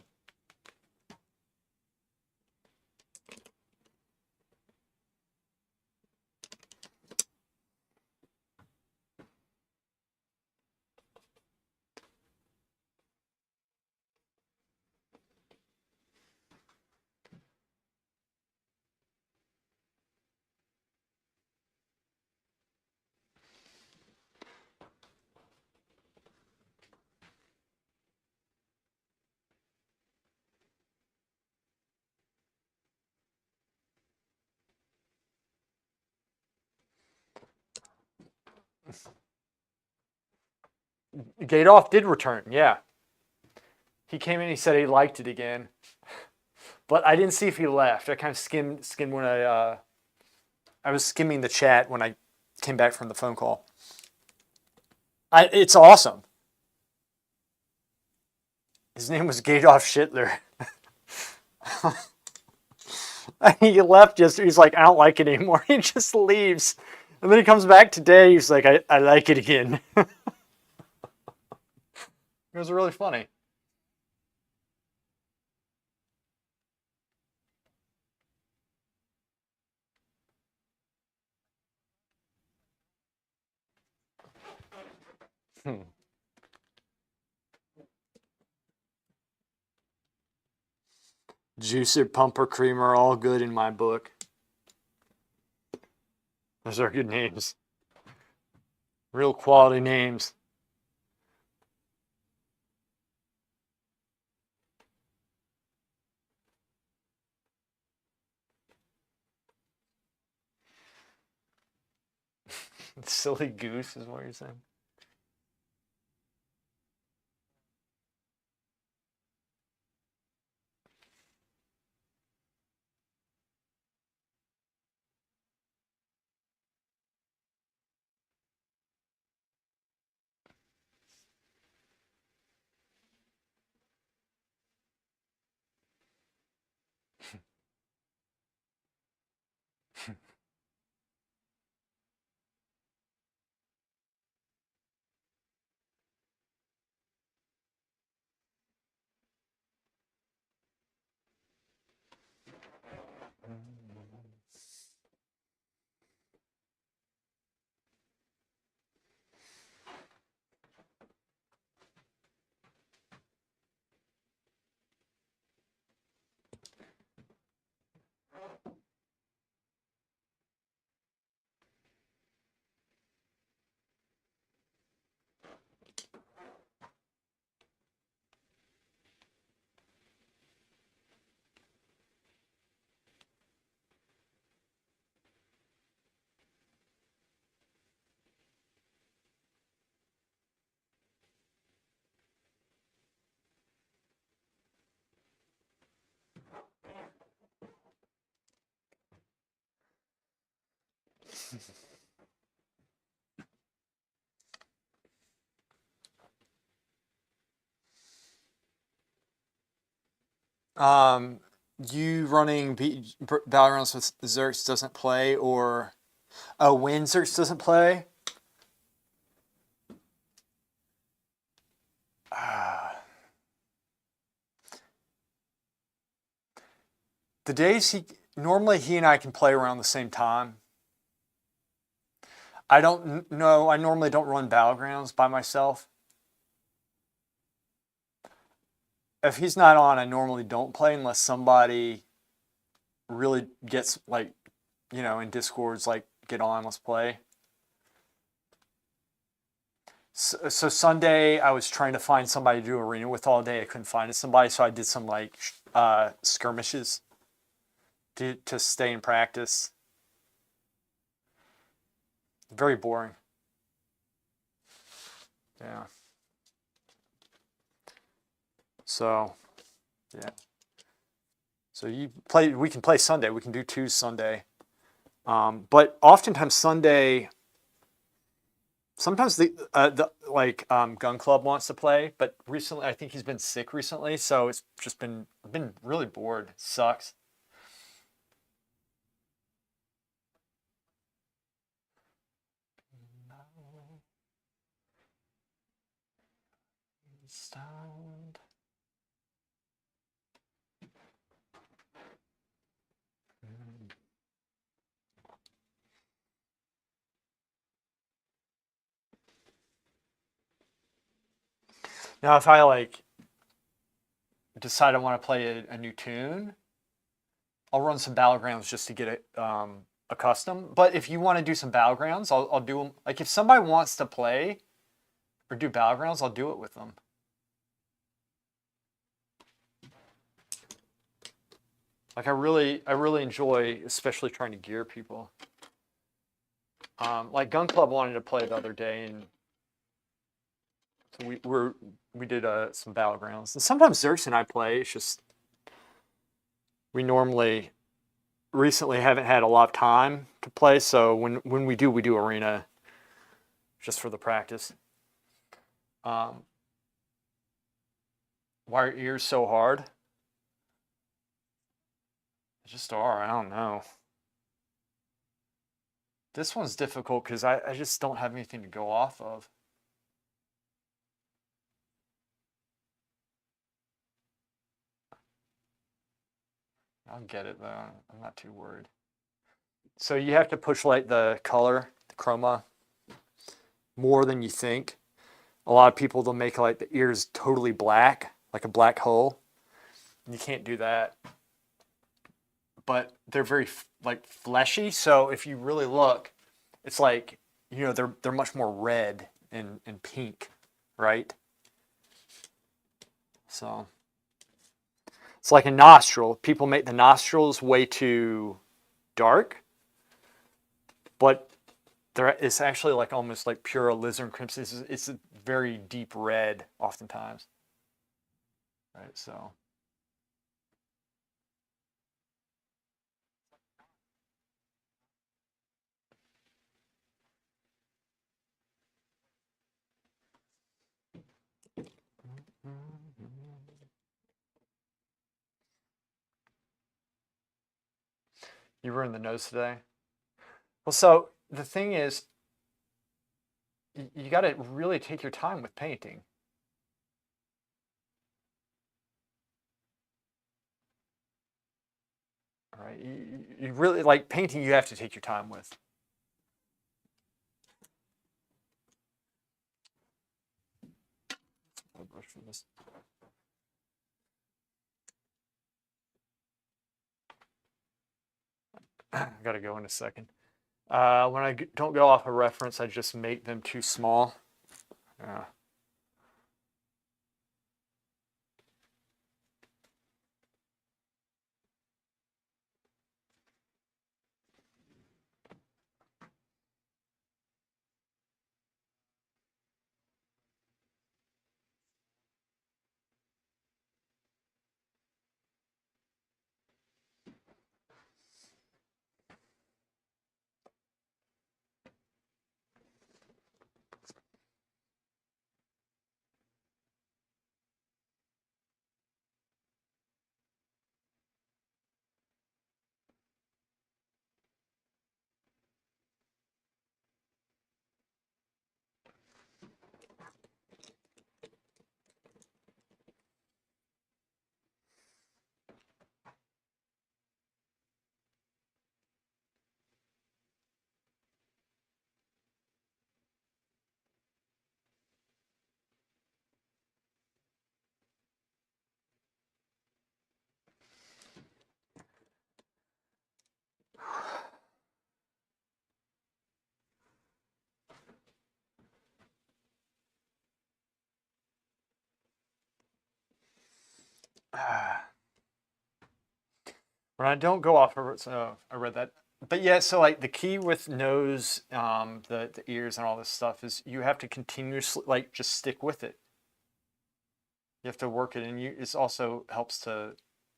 Gadoff did return, yeah. He came in, he said he liked it again. But I didn't see if he left. I kind of skimmed when I was skimming the chat when I came back from the phone call. It's awesome. His name was Gadolf Schittler. He left yesterday. He's like, I don't like it anymore. He just leaves. And then he comes back today. He's like, I like it again. It was really funny. Juicer, Pumper, Creamer, all good in my book. Those are good names. Real quality names. Silly goose is what you're saying. You running Battlegrounds with Zerx doesn't play, or when Zerx doesn't play? The days normally he and I can play around the same time. I don't know. I normally don't run Battlegrounds by myself. If he's not on, I normally don't play unless somebody really gets like, in Discords, like, get on, let's play. So Sunday I was trying to find somebody to do arena with all day. I couldn't find somebody, so I did some like skirmishes to stay in practice. Very boring. Yeah. So, yeah. So we can play Sunday. We can do 2 Sunday. But oftentimes Sunday, sometimes the Gun Club wants to play, but recently I think he's been sick recently, so it's just been really bored. It sucks. Sound. Now, if I decide I want to play a new tune, I'll run some Battlegrounds just to get it accustomed. But if you want to do some Battlegrounds, I'll do them. Like, if somebody wants to play or do Battlegrounds, I'll do it with them. Like, I really enjoy, especially trying to gear people. Like Gun Club wanted to play the other day, and So we did some battlegrounds. And sometimes Xerxes and I play. It's just we normally recently haven't had a lot of time to play, so when we do arena just for the practice. Why are ears so hard? They just are. I don't know. This one's difficult because I just don't have anything to go off of. I'll get it though. I'm not too worried. So you have to push light the color, the chroma, more than you think. A lot of people, they'll make like the ears totally black, like a black hole. You can't do that. But they're very like fleshy. So if you really look, it's like, you know, they're much more red and pink, right? So it's like a nostril. People make the nostrils way too dark, but it's actually like almost like pure alizarin crimson. It's a very deep red oftentimes, right? So you were in the nose today. Well, so the thing is, you got to really take your time with painting. Right? You really like painting. You have to take your time with. I'll brush for this. I got to go in a second. When I don't go off a reference, I just make them too small. When I don't go off, so I read that. But yeah, so like the key with nose, the ears and all this stuff is you have to continuously like just stick with it. You have to work it, and it also helps to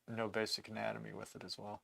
know basic anatomy with it as well.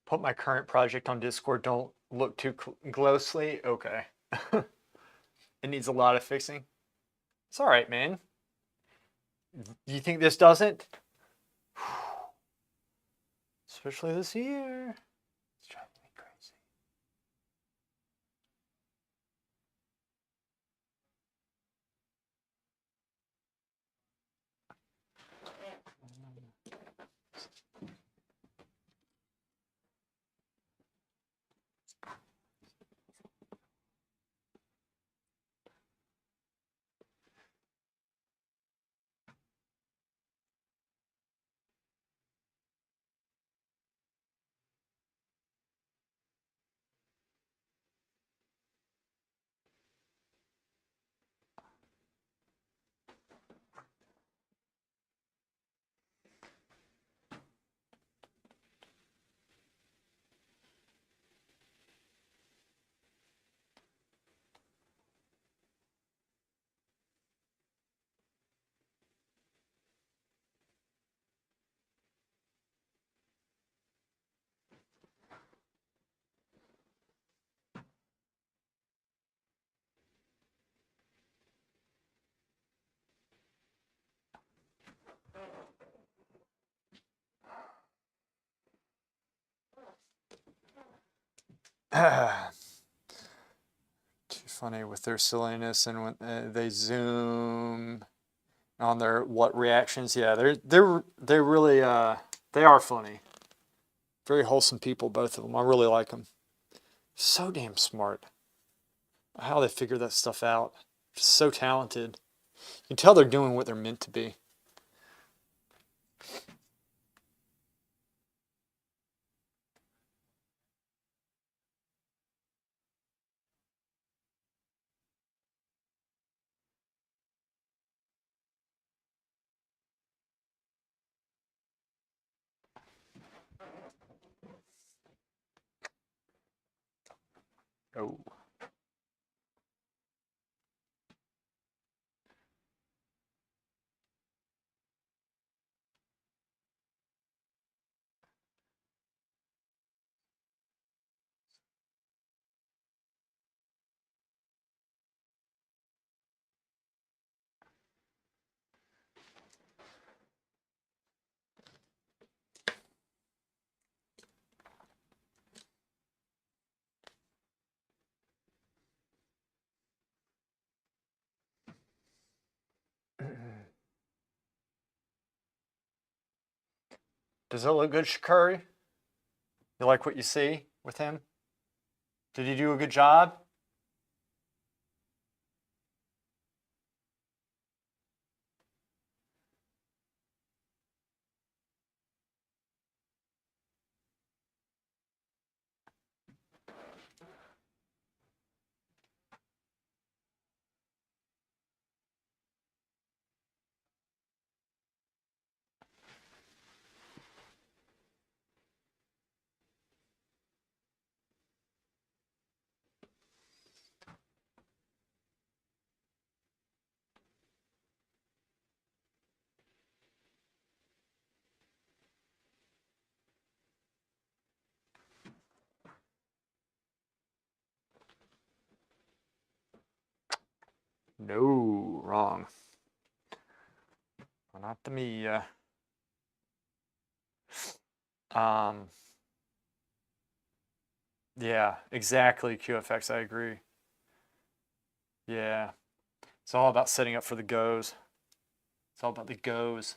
Put my current project on Discord. Don't look too closely. Okay. It needs a lot of fixing. It's all right, man. You think this doesn't? Especially this year. It's driving me crazy. Too funny with their silliness and when they zoom on their what reactions. Yeah, they're really they are funny. Very wholesome people, both of them. I really like them. So damn smart. How they figure that stuff out. Just so talented. You can tell they're doing what they're meant to be. Oh. Does it look good, Shakari? You like what you see with him? Did he do a good job? No, wrong. Well, not to me. Um, yeah, exactly. QFX, I agree. Yeah, it's all about setting up for the goes. It's all about the goes.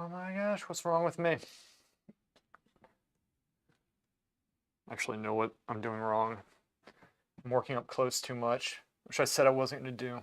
Oh my gosh, what's wrong with me? I actually know what I'm doing wrong. I'm working up close too much, which I said I wasn't going to do.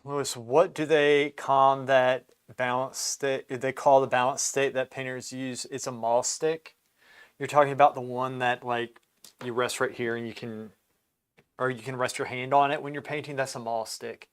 Lewis, what do they call that balance state? They call the balance state that painters use? It's a maul stick. You're talking about the one that like you rest right here and you can, or you can rest your hand on it when you're painting. That's a maul stick.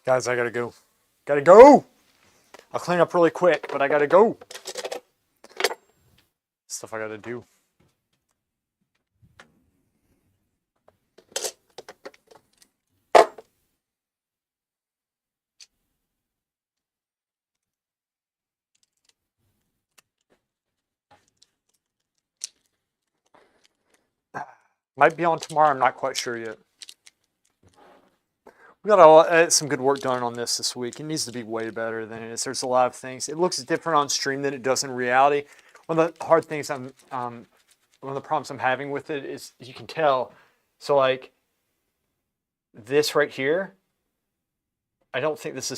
Guys, I gotta go. Gotta go. I'll clean up really quick, but I gotta go. Stuff I gotta do. Might be on tomorrow. I'm not quite sure yet. We got some good work done on this week. It needs to be way better than it is. There's a lot of things. It looks different on stream than it does in reality. One of the hard things one of the problems I'm having with it is you can tell. So like this right here, I don't think this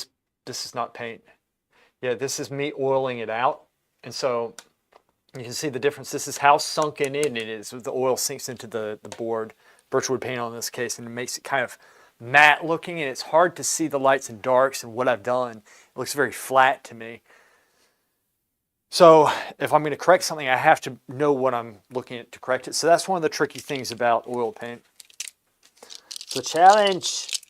is not paint. Yeah, this is me oiling it out. And so You can see the difference. This is how sunken in it is. The oil sinks into the board, birchwood paint on this case, and it makes it kind of matte looking, and it's hard to see the lights and darks and what I've done. It looks very flat to me. So if I'm going to correct something, I have to know what I'm looking at to correct it. So that's one of the tricky things about oil paint. It's a challenge.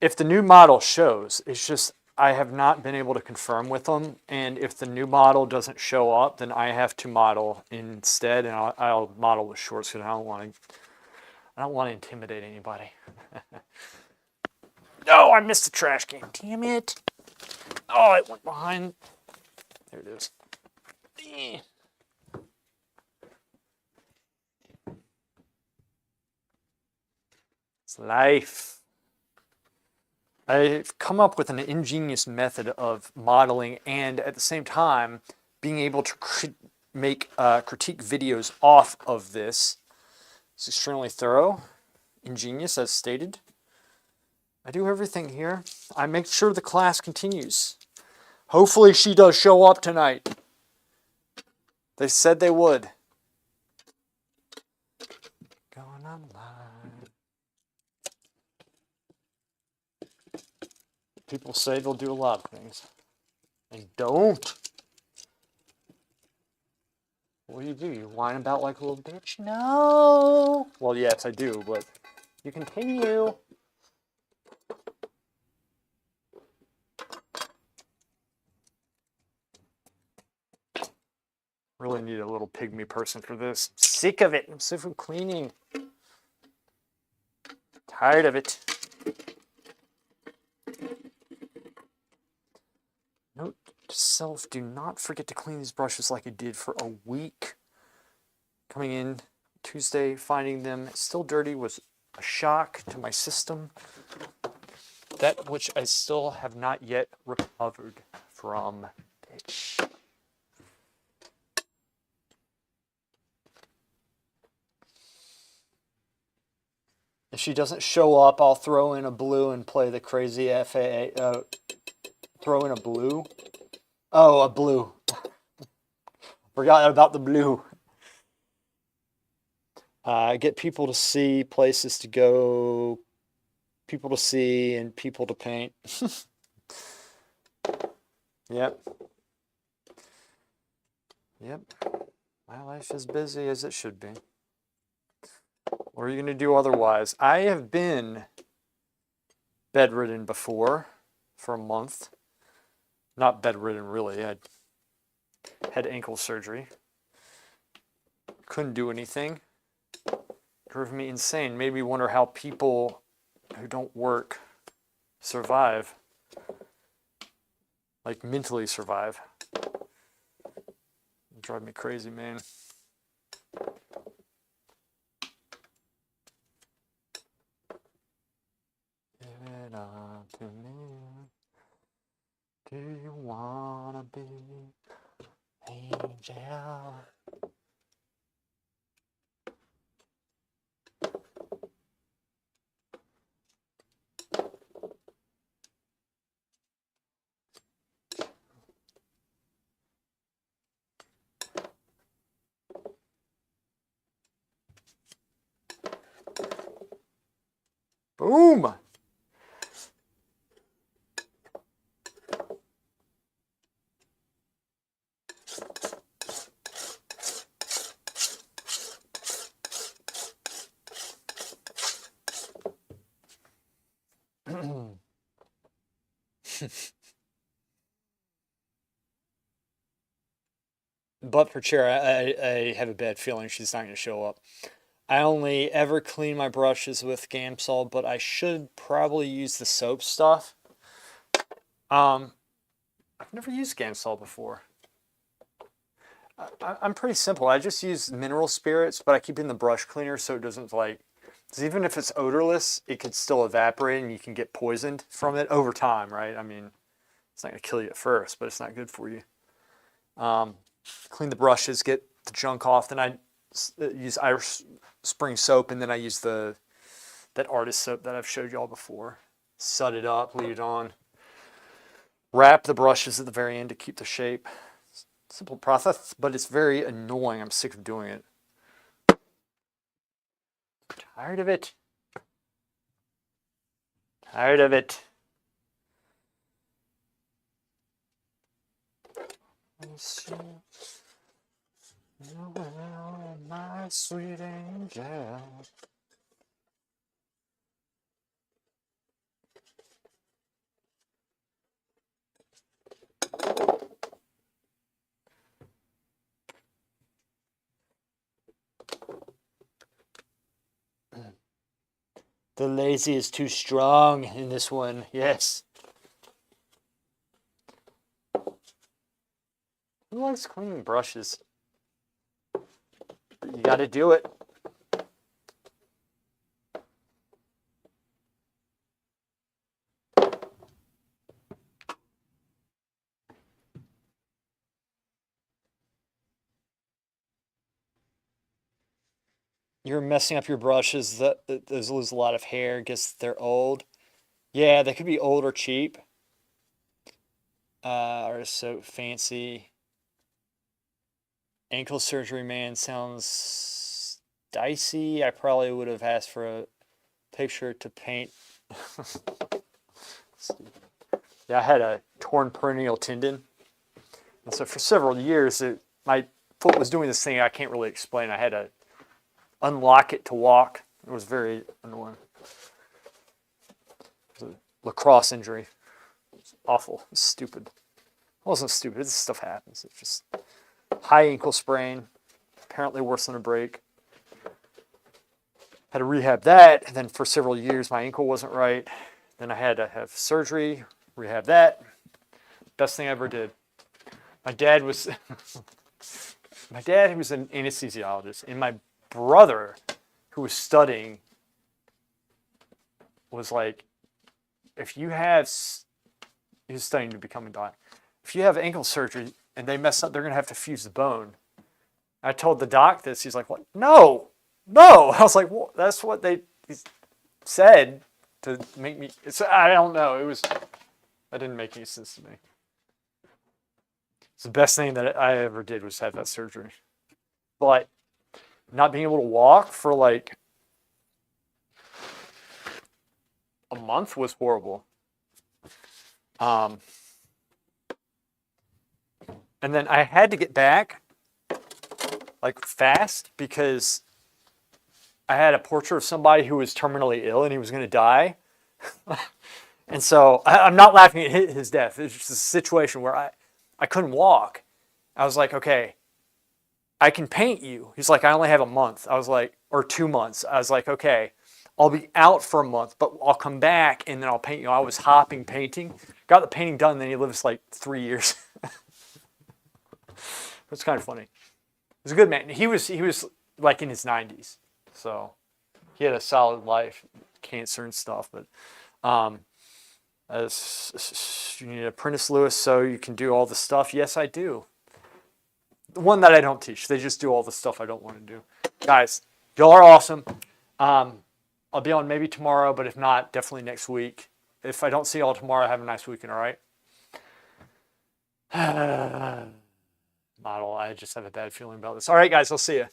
If the new model shows, it's just I have not been able to confirm with them. And if the new model doesn't show up, then I have to model instead, and I'll model with shorts because I don't want to intimidate anybody. No, I missed the trash can. Damn it. Oh, it went behind. There it is. It's life. I've come up with an ingenious method of modeling and at the same time being able to make critique videos off of this. It's extremely thorough, ingenious as stated. I do everything here. I make sure the class continues. Hopefully she does show up tonight. They said they would. Going online. People say they'll do a lot of things. They don't. What do? You whine about like a little bitch? No. Well, yes, I do, but you continue. Really need a little pygmy person for this. I'm sick of it. I'm sick of cleaning. Tired of it. Note to self, do not forget to clean these brushes like I did for a week. Coming in Tuesday, finding them still dirty was a shock to my system. That which I still have not yet recovered from. Bitch. If she doesn't show up, I'll throw in a blue and play the crazy FAA. Throw in a blue. Oh, a blue. Forgot about the blue. Get people to see, places to go, people to see, and people to paint. Yep. Yep. My life is busy as it should be. What are you going to do otherwise? I have been bedridden before for a month. Not bedridden, really. I had ankle surgery. Couldn't do anything. Drove me insane. Made me wonder how people who don't work survive. Like mentally survive. Drive me crazy, man. Give it up to me. Do you wanna be angel? Boom! But for Chair, I have a bad feeling she's not going to show up. I only ever clean my brushes with Gamsol, but I should probably use the soap stuff. I've never used Gamsol before. I'm pretty simple. I just use mineral spirits, but I keep in the brush cleaner so it doesn't like, because even if it's odorless, it could still evaporate and you can get poisoned from it over time, right? I mean, it's not going to kill you at first, but it's not good for you. Clean the brushes, get the junk off. Then I use Irish Spring soap, and then I use that artist soap that I've showed y'all before. Set it up, leave it on. Wrap the brushes at the very end to keep the shape. Simple process, but it's very annoying. I'm sick of doing it. Tired of it. Tired of it. My sweet angel. The lazy is too strong in this one. Yes. Who likes cleaning brushes? You got to do it. You're messing up your brushes. Those lose a lot of hair. Guess they're old. Yeah, they could be old or cheap. Or so fancy. Ankle surgery man sounds dicey. I probably would have asked for a picture to paint. Yeah, I had a torn peroneal tendon. And so for several years, my foot was doing this thing I can't really explain. I had to unlock it to walk. It was very annoying. It was a lacrosse injury. It was awful. It was stupid. It wasn't stupid. This stuff happens. It's just high ankle sprain. Apparently worse than a break. Had to rehab that. And then for several years, my ankle wasn't right. Then I had to have surgery, rehab that. Best thing I ever did. My dad was an anesthesiologist, and my brother, who was studying, was like, he was studying to become a doctor. If you have ankle surgery and they mess up, they're going to have to fuse the bone. I told the doc this. He's like, what? No. I was like, well, that's what they said to make me. I don't know. That didn't make any sense to me. It's the best thing that I ever did was have that surgery. But not being able to walk for like a month was horrible. And then I had to get back like fast because I had a portrait of somebody who was terminally ill and he was going to die. And so I'm not laughing at his death. It's just a situation where I couldn't walk. I was like, okay, I can paint you. He's like, I only have a month. I was like, or 2 months. I was like, okay, I'll be out for a month, but I'll come back and then I'll paint you. I was hopping painting, got the painting done, and then he lives like 3 years. It's kind of funny. He was a good man. He was like in his 90s, so he had a solid life, cancer and stuff. But as you need an apprentice, Lewis, so you can do all the stuff. Yes, I do. The one that I don't teach. They just do all the stuff I don't want to do. Guys, y'all are awesome. I'll be on maybe tomorrow, but if not, definitely next week. If I don't see y'all tomorrow, have a nice weekend, all right? Model, I just have a bad feeling about this. All right, guys, I'll see you.